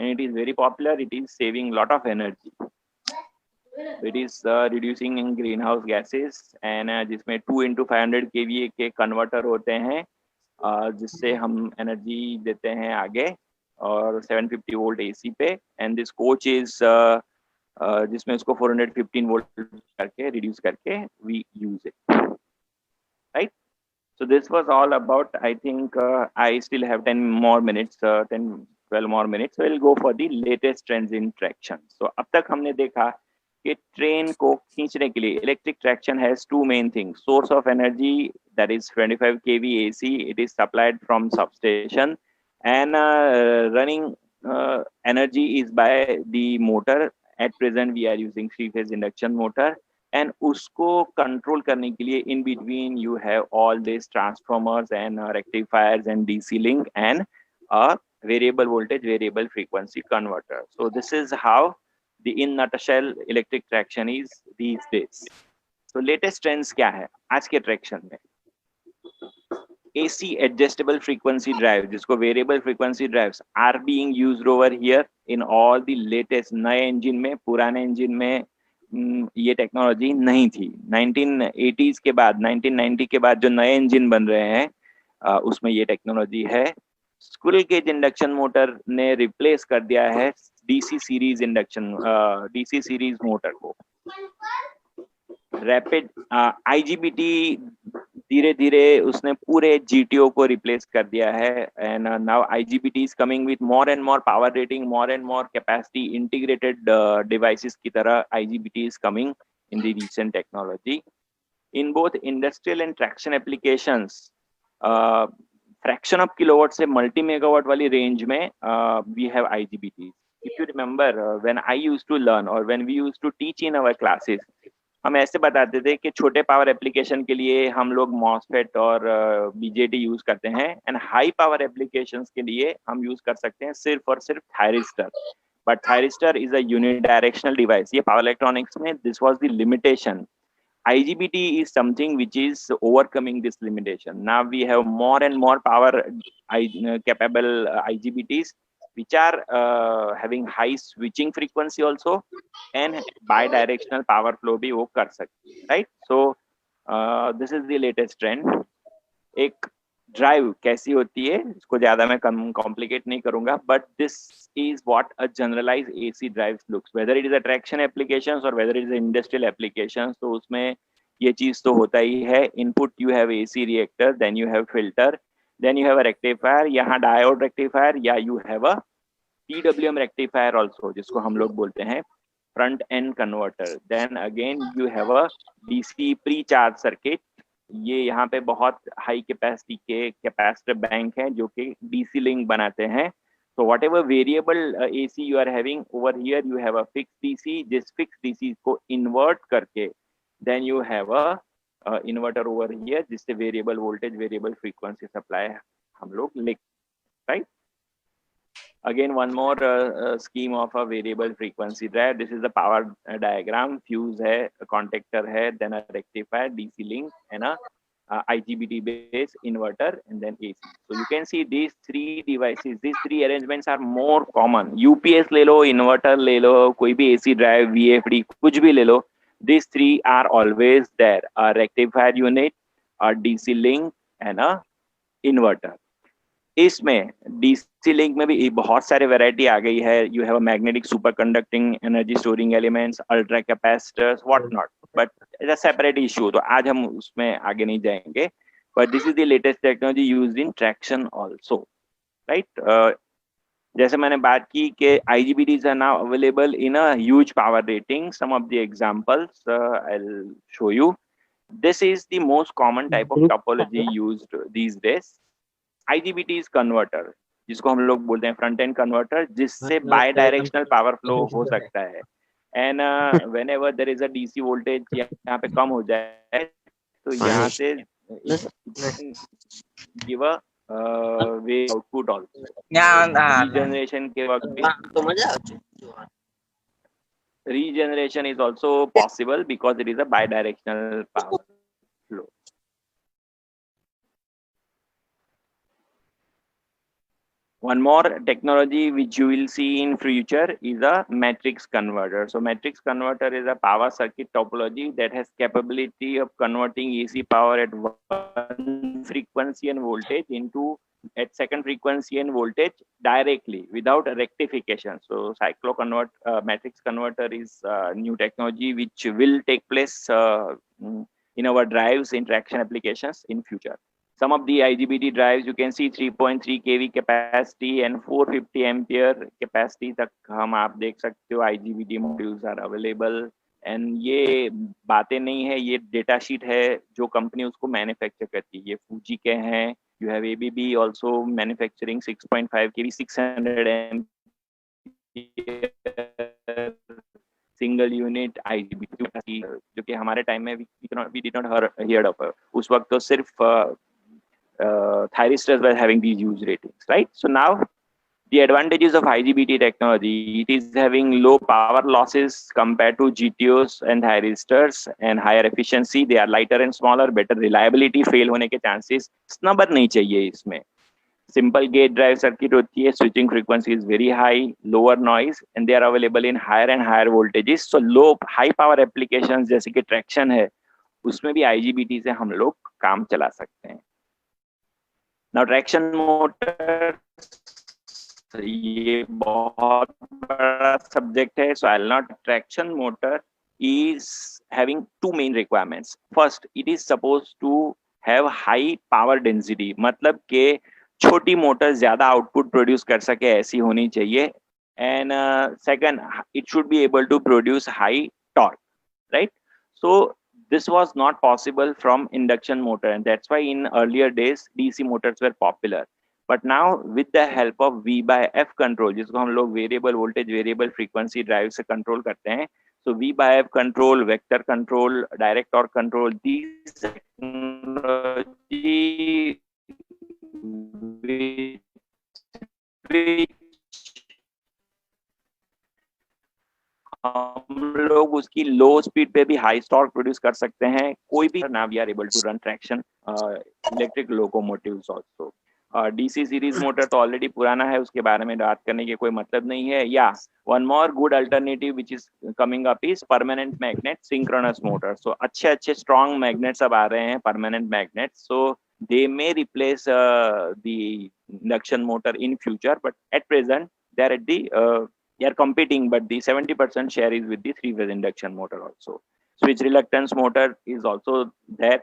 and it is very popular. It is saving lot of energy. It is reducing in green house gases, and जिसमें 2 into 500 kVA के कन्वर्टर होते हैं जिससे हम एनर्जी देते हैं आगे, और 750 वोल्ट एसी पे. एंड दिस कोच इज जिसमें उसको 415 वोल्ट करके रिड्यूस करके we use it, right. So this was all about, I think I still have 10 more minutes, 10-12 more minutes. So we'll go for the latest trends in traction. So अब तक हमने देखा कि train को खींचने के लिए electric traction has two main things. Source of energy, that is 25 kV AC. It is supplied from substation, and running energy is by the motor. At present we are using 3-phase induction motor, and उसको control करने के लिए in between you have all these transformers and rectifiers and DC link and a variable voltage variable frequency converter. So this is how the in nutshell electric traction is these days. So latest trends क्या है आज के traction में? AC adjustable frequency drive, जिसको variable frequency drives are being used over here in all the latest नए engine में. पुराने engine में ये टेक्नोलॉजी नहीं थी. 1980s के बाद, 1990 के बाद जो नए इंजन बन रहे हैं उसमें ये टेक्नोलॉजी है. स्क्विरल केज इंडक्शन मोटर ने रिप्लेस कर दिया है DC series induction DC series motor को. रैपिड आईजीबीटी धीरे धीरे उसने पूरे जीटीओ को रिप्लेस कर दिया है, and now IGBT is coming with more and more power rating, more and more capacity. Integrated devices की तरह IGBT is coming in the recent technology. In both industrial and traction applications fraction of kilowatt से multi megawatt वाली range में we have IGBTs. If you remember, when I used to learn or when we used to teach in our classes, हम ऐसे बताते थे कि छोटे power application के लिए हम लोग मॉसफेट और बीजेटी यूज करते हैं, एंड हाई पावर एप्लीकेशंस के लिए हम यूज कर सकते हैं सिर्फ और सिर्फ thyristor. But thyristor is a unidirectional device. ये पावर इलेक्ट्रॉनिक्स में this was the limitation. IGBT is something which is overcoming this limitation. Now we have more and more power capable IGBTs which are having high switching frequency also, and bidirectional power flow भी वो कर सकती है, right? So this is the latest trend. एक drive कैसी होती है इसको ज्यादा मैं कॉम्प्लिकेट नहीं करूंगा, but this is what a generalise AC drive looks, whether it is a traction applications or whether it is industrial applications. तो उसमें ये चीज तो होता ही है. Input you have AC reactor, then you have filter, then you have a rectifier, यहाँ diode rectifier, या you have a PWM rectifier also, जिसको हम लोग बोलते हैं front end converter. Then again you have a DC pre charge circuit. ये यहाँ पे बहुत हाई कैपेसिटी के कैपेसिटर बैंक हैं जो कि DC लिंक बनाते हैं. So whatever variable AC you are having over here, you have a fixed DC. This fixed DC को invert करके, then you have a inverter over here जिससे variable voltage, variable frequency supply हम लोग लिख, right? Again, one more scheme of a variable frequency drive. This is the power diagram. Fuse है, contactor है, then a rectifier, DC link, and a IGBT based inverter, and then AC. So you can see these three devices, these three arrangements are more common. UPS ले लो, inverter ले लो, कोई भी AC drive, VFD, कुछ भी ले लो. These three are always there. A rectifier unit, a DC link, and a inverter. इसमें DC link में भी बहुत सारे वैरायटी आ गई है. You have a magnetic super conducting energy storing elements, ultra capacitors, what not, but it's a separate issue, तो आज हम उसमें आगे नहीं जाएंगे. But this is the latest technology used in traction also, right? जैसे मैंने बात की कि IGBTs are now available in a huge power rating. Some of the examples I will show you. This is the most common type of topology used these days. IGBT is converter, जिसको हम लोग बोलते हैं front end converter, जिससे bye directional power flow हो सकता है. And whenever there is a DC voltage यहाँ पे कम हो जाए तो यहाँ से give a wave output also. Regeneration के वक्त भी regeneration is also possible because it is a bidirectional power flow. One more technology which you will see in future is a matrix converter. So matrix converter is a power circuit topology that has capability of converting AC power at one frequency and voltage into at second frequency and voltage directly without rectification. So matrix converter is new technology which will take place in our drives in traction applications in future. Some of the IGBT drives you can see 3.3 kV capacity and 450 ampere capacity तक हम आप देख सकते हो IGBT modules are available. And ये बातें नहीं है, ये डेटा शीट है जो कंपनी उसको मैन्युफैक्चर करती है. ये फूजी के हैं. You have ABB also manufacturing 6.5 kV 600 ampere single unit IGBT, जो कि हमारे टाइम में we did not heard of. उस वक्त तो सिर्फ thyristors were having these huge ratings, right? So now the advantages of IGBT technology, it is having low power losses compared to GTOs and thyristors, and higher efficiency. They are lighter and smaller, better reliability. fail होने के chances number नहीं चाहिए इसमें. Simple gate drive circuit होती है, switching frequency is very high, lower noise, and they are available in higher and higher voltages. So low high power applications जैसे कि traction है, उसमें भी IGBT से हम लोग काम चला सकते हैं. Now traction motor, ये बहुत बड़ा सब्जेक्ट है. So I'll not. Traction motor is having two main requirements. First, it is supposed to have high power density. मतलब के छोटी मोटर ज्यादा आउटपुट प्रोड्यूस कर सके ऐसी होनी चाहिए. And second, it should be able to produce high torque, right? So this was not possible from induction motor, and that's why in earlier days DC motors were popular. But now with the help of V by F control, जिसको हम लोग variable voltage variable frequency drive से control करते हैं, so V by F control, vector control, direct torque control, these technology which हम लोग उसकी लो speed पे भी हाई टॉर्क प्रोड्यूस कर सकते हैं. कोई भी now we are able to run traction electric locomotives also. DC series motor तो ऑलरेडी पुराना है, उसके बारे में बात करने की कोई मतलब नहीं है. या one more good alternative which is coming up is permanent magnet synchronous motor. So अच्छे स्ट्रॉन्ग मैग्नेट्स अब आ रहे हैं, permanent magnets. So they may replace the induction motor in future, but at present they are at the they are competing, but the 70% share is with the three-phase induction motor also. Switch reluctance motor is also there,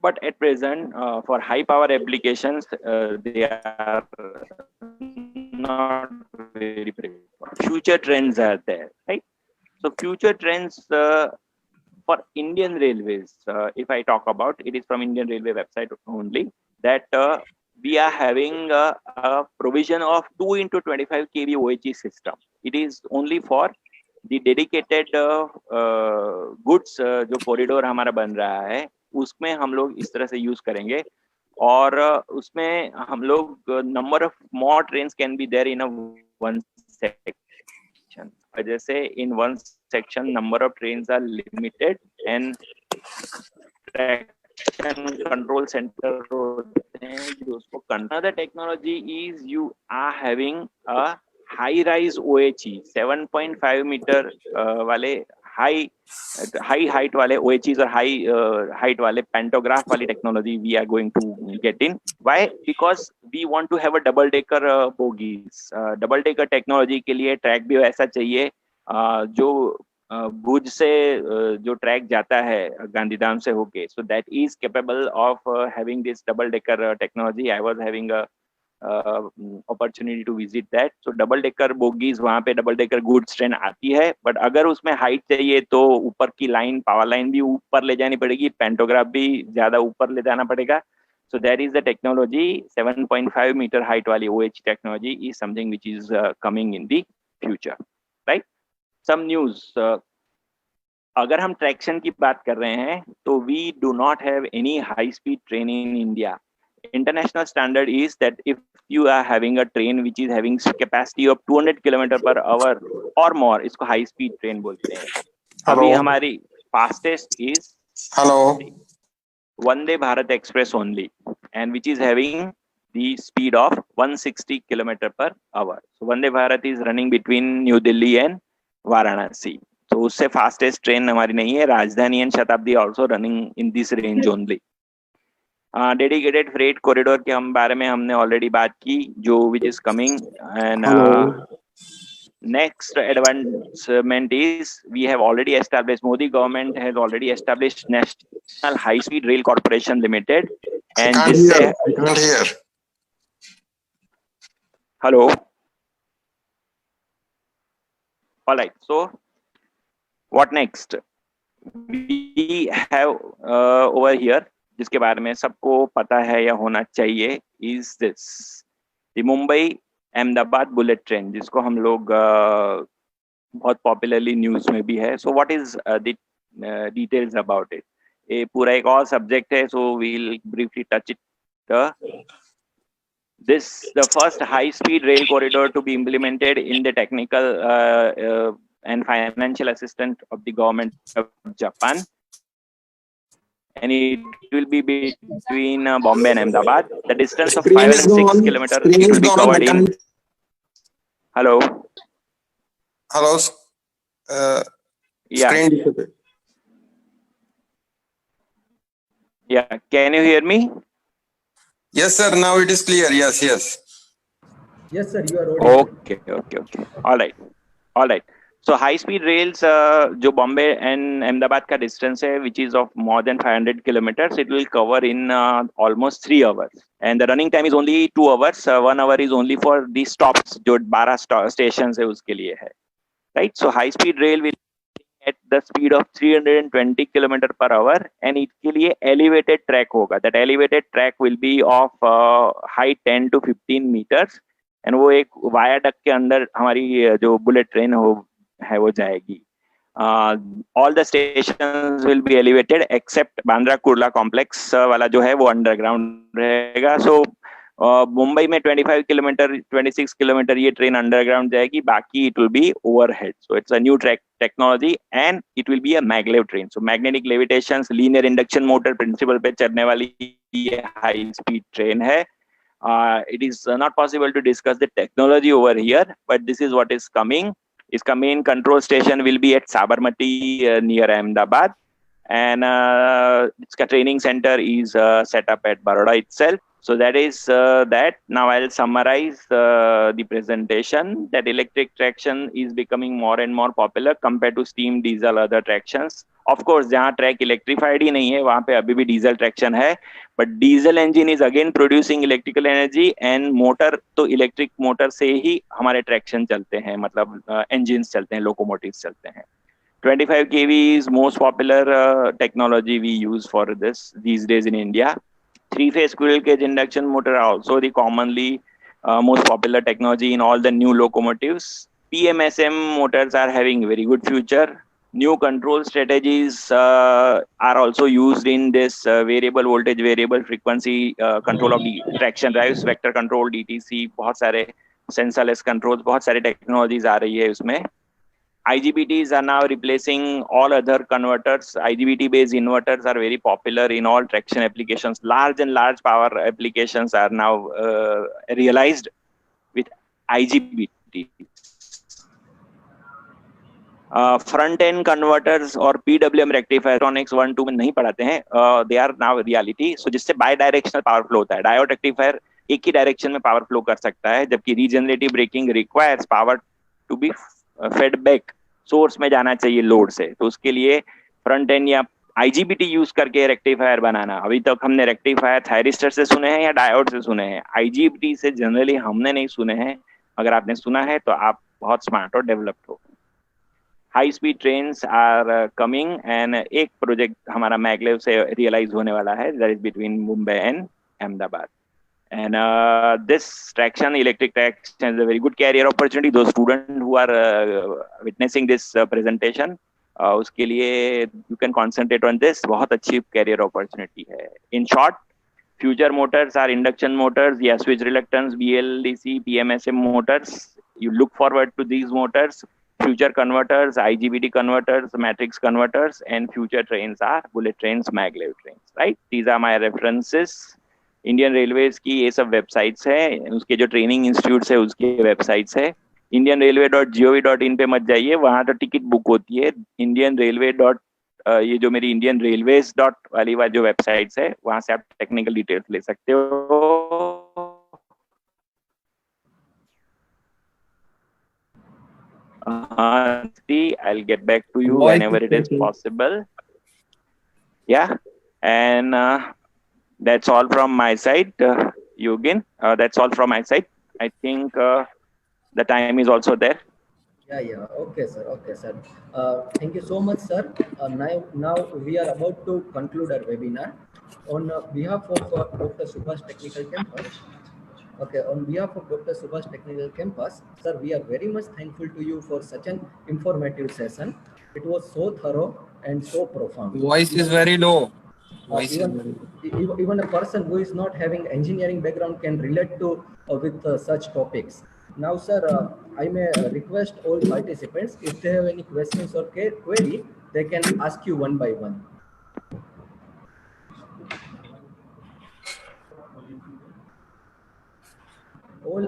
but at present for high power applications they are not very preferred. Future trends are there, right? So future trends for Indian Railways, if I talk about, it is from Indian Railway website only, that we are having a provision of 2 into 25 kV OHE system. It is only for the dedicated goods जो corridor हमारा बन रहा है, उसमें हम लोग इस तरह से यूज करेंगे. और उसमें हम लोग number of more trains can be there in one section. जैसे in one section number of trains are limited and traction control center होते हैं जो उसको another technology is you are having a high rise OHE 7.5 meter वाले high height वाले OHEs और high height वाले pantograph वाली technology we are going to get in. Why? Because we want to have a double decker bogies. Double decker technology के लिए track भी ऐसा चाहिए जो भुज से जो ट्रैक जाता है गांधीधाम से होके, so that is capable of having this double decker technology. I was having a opportunity to visit that. So double decker bogies वहां पे डबल डेकर गुड्स ट्रेन आती है, बट अगर उसमें हाइट चाहिए तो ऊपर की लाइन, पावर लाइन भी ऊपर ले जानी पड़ेगी, पेंटोग्राफ भी ज्यादा ऊपर ले जाना पड़ेगा. So that is the technology. 7.5 meter height वाली OH technology is something which is coming in the future, right? Some news. अगर हम ट्रैक्शन की बात कर रहे हैं तो we do not have any high speed train in India. International standard is that if you are having a train which is having capacity of 200 km per hour or more, इसको high speed train बोलते हैं. अभी हमारी fastest is Vande Bharat Express only, and which is having the speed of 160 km per hour. So Vande Bharat is running between New Delhi and Varanasi. तो उससे fastest train हमारी नहीं है. राजधानी एंड शताब्दी also running in this range only. Dedicated freight corridor के हम बारे में हमने ऑलरेडी बात की, जो विच is coming. And next advancement is we have already established, Modi government has already established National High Speed Rail Corporation Limited, and I can't hear. Hello. All right, so what next? We have over here, जिसके बारे में सबको पता है या होना चाहिए, is this the Mumbai Ahmedabad bullet train, जिसको हम लोग बहुत पॉपुलरली न्यूज में भी है. So what is the details about it? ये पूरा एक और सब्जेक्ट है, so we will briefly touch it. This the first high speed rail corridor to be implemented in the technical and financial assistance of the government of Japan, and it will be between Bombay and Ahmedabad. The distance of 506 kilometers it will be covered in. Hello. Yeah. Yeah. Can you hear me? Yes, sir. Now it is clear. Yes. Yes, sir. You are audible. Okay. All right. So high speed rails, जो Bombay and Ahmedabad का distance है, which is of more than 500 kilometers, it will cover in almost 3 hours. And the running time is only 2 hours. 1 hour is only for the stops, जो 12 stations है उसके लिए है. Right? So high speed rail will at the speed of 320 kilometer per hour, and इसके लिए elevated track होगा. That elevated track will be of height 10 to 15 meters, and वो एक वायाडक्ट के अंदर हमारी जो बुलेट ट्रेन है वो जाएगी. All the stations will be elevated except Bandra Kurla complex वाला जो है वो अंडरग्राउंड रहेगा. So मुंबई में 25 किलोमीटर 26 किलोमीटर ये ट्रेन अंडरग्राउंड जाएगी, बाकी it will be overhead. So it's a new track technology and it will be a maglev train. So magnetic levitation, linear induction motor principle पे चलने वाली ये हाई स्पीड ट्रेन है. It is not possible to discuss the technology over here, but this is what is coming. इसका main control station will be at Sabarmati near Ahmedabad, and its training center is set up at Baroda itself. So that is that. Now I'll summarize the presentation. That electric traction is becoming more and more popular compared to steam, diesel, other tractions. Of course, जहाँ track electrified ही नहीं है वहाँ पे अभी भी diesel traction है, but diesel engine is again producing electrical energy, and motor तो electric motor से ही हमारे ट्रैक्शन चलते हैं, मतलब इंजन चलते हैं, लोकोमोटिव्स चलते हैं. 25 kV is most popular technology we use for these days in India. Three-phase squirrel cage induction motor are also the commonly most popular technology in all the new locomotives. PMSM motors are having very good future. New control strategies are also used in this variable voltage, variable frequency control of the traction drives, vector control, DTC, बहुत सारे sensorless controls, बहुत सारे technologies आ रही है उसमें. IGBTs are now replacing all other converters. IGBT-based inverters are very popular in all traction applications. Large and large power applications are now realized with IGBTs. Front end converters और PWM rectifier electronics 1-2 में नहीं पढ़ाते हैं. They are now reality. So जिससे bi-directional power flow होता है. Diode rectifier एक ही direction में पावर फ्लो कर सकता है, जबकि regenerative braking requires power to be fed back. Source में जाना चाहिए लोड से, तो उसके लिए फ्रंट एंड या IGBT यूज करके रेक्टिफायर बनाना. अभी तक हमने रेक्टिफायर थायरिस्टर से सुने हैं या डायोड से सुने हैं, IGBT से जनरली हमने नहीं सुने हैं. अगर आपने सुना है तो आप बहुत स्मार्ट और डेवलप्ड हो. High speed trains are coming, and एक प्रोजेक्ट हमारा मैग्लेव से रियलाइज होने वाला है, that is between Mumbai and Ahmedabad. And this traction, electric traction, is a very good career opportunity. Those students who are witnessing this presentation, उसके लिए you can concentrate on this. बहुत अच्छी career opportunity है. In short, future motors are induction motors, yeah, switch reluctance, BLDC, PMSM motors. You look forward to these motors. Future converters, IGBT converters, matrix converters, and future trains are bullet trains, maglev trains. Right? These are my references. Indian railways की ये सब websites है, उसके जो training institutes है उसके websites है. indianrailway.gov.in पे मत जाइए, वहां तो टिकट बुक होती है. इंडियन रेलवे ये जो मेरी इंडियन रेलवेज वाली जो वेबसाइट्स है वहां से आप टेक्निकल डिटेल्स ले सकते हो. I'll get back to you whenever it is possible. Yeah, and that's all from my side, Yogin. That's all from my side. I think the time is also there. Yeah. Okay, sir. Thank you so much, sir. Now we are about to conclude our webinar. On behalf of Dr. Subhash Technical Campus. Okay, on behalf of Dr. Subhash Technical Campus, sir, we are very much thankful to you for such an informative session. It was so thorough and so profound. Voice is very low. Even a person who is not having engineering background can relate to with such topics. Now, sir, I may request all participants, if they have any questions or query, they can ask you one by one.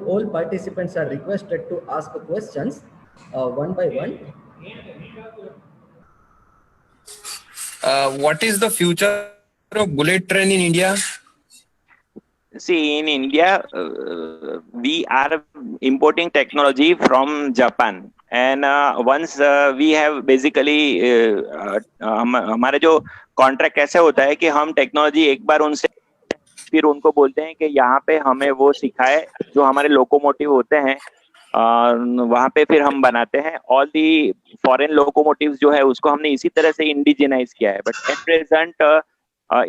All participants are requested to ask questions one by one. What is the future of bullet train in India? See, in India, we are importing technology from Japan, and once we have basically हमारे जो contract कैसे होता है कि हम technology एक बार उनसे फिर उनको बोलते हैं कि यहाँ पे हमें वो सिखाए जो हमारे लोकोमोटिव होते हैं, वहां पे फिर हम बनाते हैं। ऑल दी फॉरेन लोकोमोटिव्स जो है उसको हमने इसी तरह से इंडिजिनाइज किया है, but at present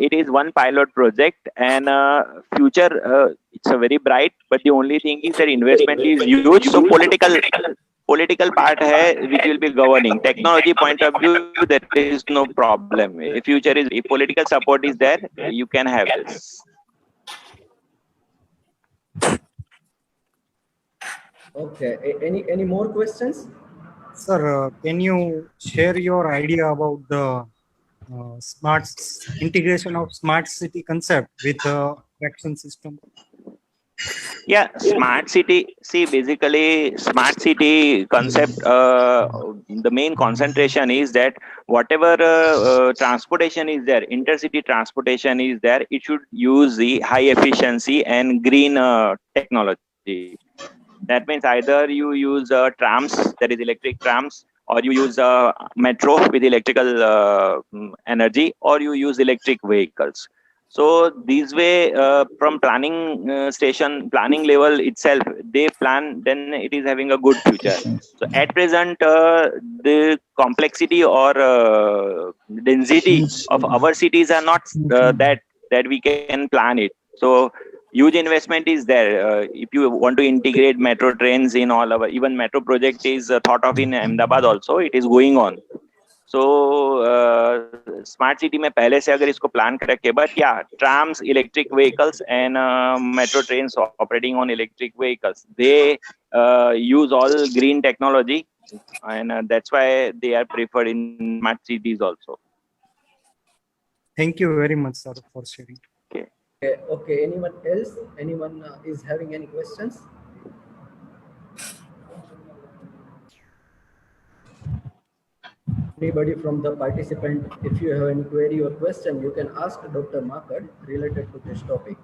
it is one pilot project, and future it's a very bright, but the only thing is that investment is huge, so political part hai which will be governing. Technology point of view, there is no problem. If future is, if political support is there, you can have this. Okay. Any more questions? Sir, can you share your idea about the integration of smart city concept with the traction system? Yeah, smart city. See, basically, smart city concept. The main concentration is that whatever transportation is there, intercity transportation is there, it should use the high efficiency and green technology. That means either you use trams, that is electric trams, or you use metro with electrical energy, or you use electric vehicles. So these way, from planning station planning level itself, they plan, then it is having a good future. So at present, the complexity or density of our cities are not that we can plan it. So huge investment is there. If you want to integrate metro trains in all our, even metro project is thought of in Ahmedabad also, it is going on. So smart city में पहले से अगर इसको plan कर रखे, but yeah, trams, electric vehicles, and metro trains operating on electric vehicles, they use all green technology, and that's why they are preferred in smart cities also. Thank you very much, sir, for sharing. Okay. Okay. Anyone else? Anyone is having any questions? Anybody from the participant, if you have any query or question, you can ask Dr. Makad related to this topic.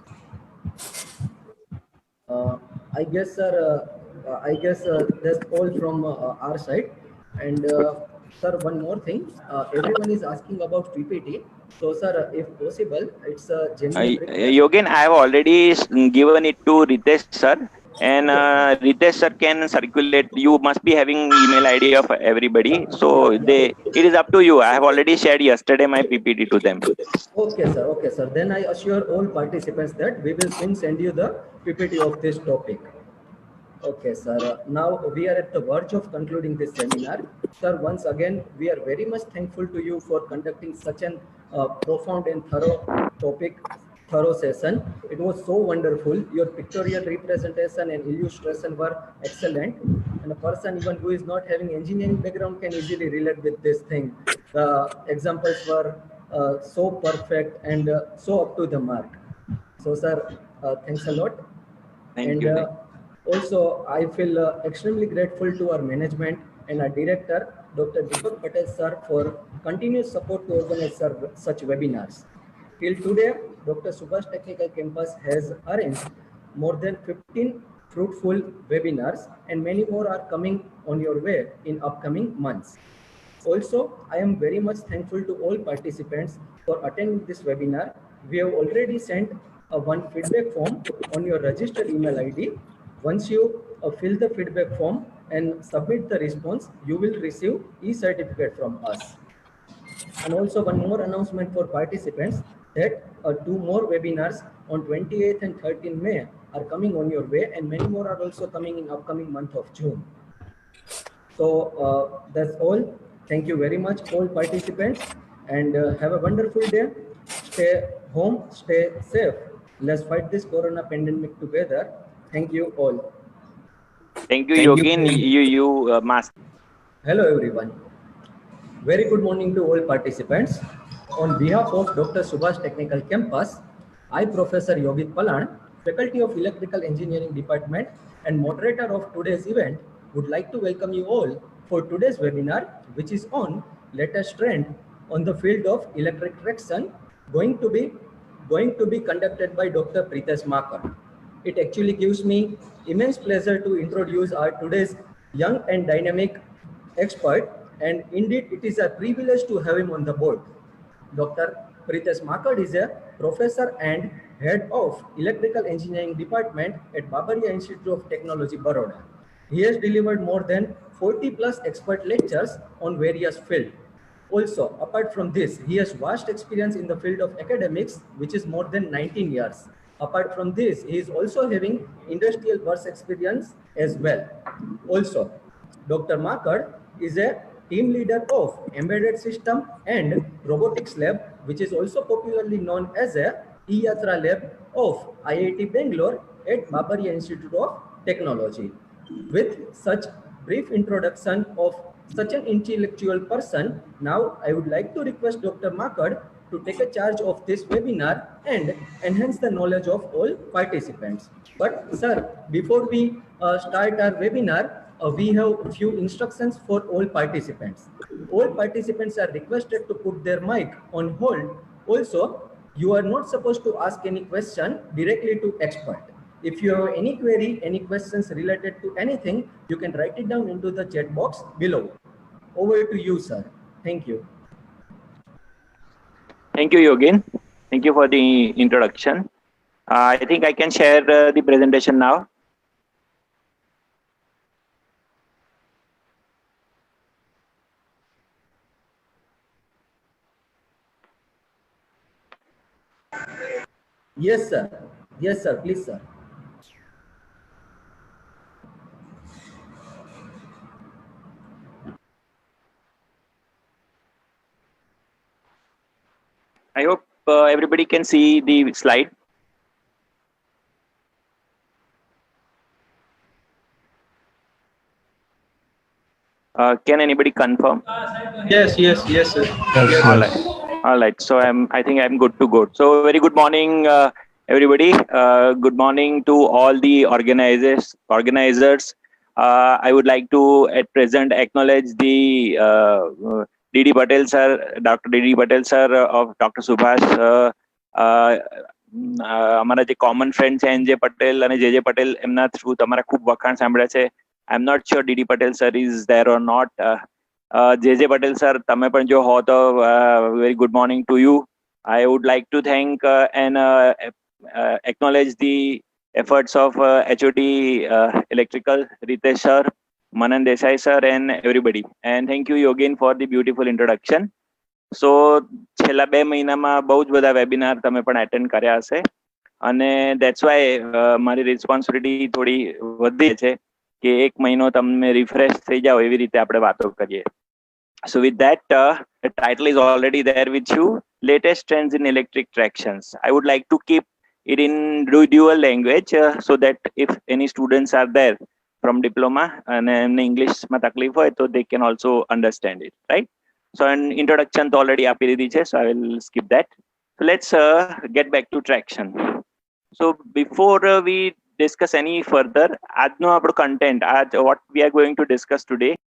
I guess, sir, that's all from our side. And sir, one more thing. Everyone is asking about PPT. So, sir, if possible, it's a genuine request. Yogen, I have already given it to Ritesh sir, and Ritesh sir can circulate. You must be having email ID of everybody, so it is up to you. I have already shared yesterday my PPT to them. Okay, sir. Okay, sir. Then I assure all participants that we will soon send you the PPT of this topic. Okay, sir. Now we are at the verge of concluding this seminar. Sir, once again, we are very much thankful to you for conducting such an profound and thorough session. It was so wonderful. Your pictorial representation and illustration were excellent. And a person even who is not having engineering background can easily relate with this thing. The examples were so perfect and so up to the mark. So, sir, thanks a lot. Thank you. Also, I feel extremely grateful to our management and our director, Dr. Deepak Patel sir, for continuous support to organize such webinars. Till today, Dr. Subhash Technical Campus has arranged more than 15 fruitful webinars, and many more are coming on your way in upcoming months. Also, I am very much thankful to all participants for attending this webinar. We have already sent one feedback form on your registered email ID. Once you fill the feedback form and submit the response, you will receive e-certificate from us. And also one more announcement for participants that 2 more webinars on 28th and 13th May are coming on your way, and many more are also coming in upcoming month of June. So that's all. Thank you very much, all participants, and have a wonderful day. Stay home, stay safe. Let's fight this corona pandemic together. Thank you all. Thank you, Yogin. You must. Hello, everyone. Very good morning to all participants. On behalf of Dr. Subhash Technical Campus, I, Professor Yogit Palan, Faculty of Electrical Engineering Department and moderator of today's event, would like to welcome you all for today's webinar, which is on latest trend on the field of electric traction, going to be conducted by Dr. Pritesh Makar. It actually gives me immense pleasure to introduce our today's young and dynamic expert, and indeed it is a privilege to have him on the board. Dr. Pritesh Makar is a professor and head of Electrical Engineering Department at Babaria Institute of Technology, Baroda. He has delivered more than 40 plus expert lectures on various fields. Also, apart from this, he has vast experience in the field of academics, which is more than 19 years. Apart from this, he is also having industrial work experience as well. Also, Dr. Makar is a team leader of Embedded System and Robotics Lab, which is also popularly known as a E-Yatra Lab of IIT Bangalore at Babariya Institute of Technology. With such brief introduction of such an intellectual person, now I would like to request Dr. Makar to take a charge of this webinar and enhance the knowledge of all participants. But sir, before we start our webinar, we have few instructions for all participants. All participants are requested to put their mic on hold. Also, you are not supposed to ask any question directly to expert. If you have any query, any questions related to anything, you can write it down into the chat box below. Over to you, sir. Thank you. Thank you, Yogin. Thank you for the introduction. I think I can share the presentation now. Yes, sir. Yes, sir. Please, sir. I hope everybody can see the slide. Can anybody confirm? Yes, sir. All right. So I think I'm good to go. So very good morning, everybody. Good morning to all the organizers. I would like to at present acknowledge the D.D. Patel sir, Dr. D.D. Patel sir of Dr. Subhash. અમારા જે common friend છે N જે પટેલ અને જે પટેલ એમના through તમારા ખૂબ વખાણ સાંભળ્યા છે. I am not sure DD Patel sir is there or not. જે પટેલ સર તમે પણ જો હો તો very good morning to you. I would like to thank and acknowledge the efforts of HOD Electrical, Ritesh sir, Manan Desai sir, and everybody. And thank you, Yogin, for the beautiful introduction. So, છેલ્લા 2 મહિનામાં બહુ જ બધા webinar તમે પણ attend કર્યા હશે અને that's why મારી રિસ્પોન્સિબિલિટી થોડી વધી છે કે 1 મહિનો તમે રિફ્રેશ થઈ જાઓ એવી રીતે આપણે વાતો કરીએ. So with that, the title is already there with you. Latest trends in electric tractions. I would like to keep it in dual language so that if any students are there from diploma and in English માં તકલીફ હોય તો they can also understand it, right? So an introduction to already api દીધી છે, so I will skip that. So let's get back to traction. So before we discuss any further, આજનો આપણો content, what we are going to discuss today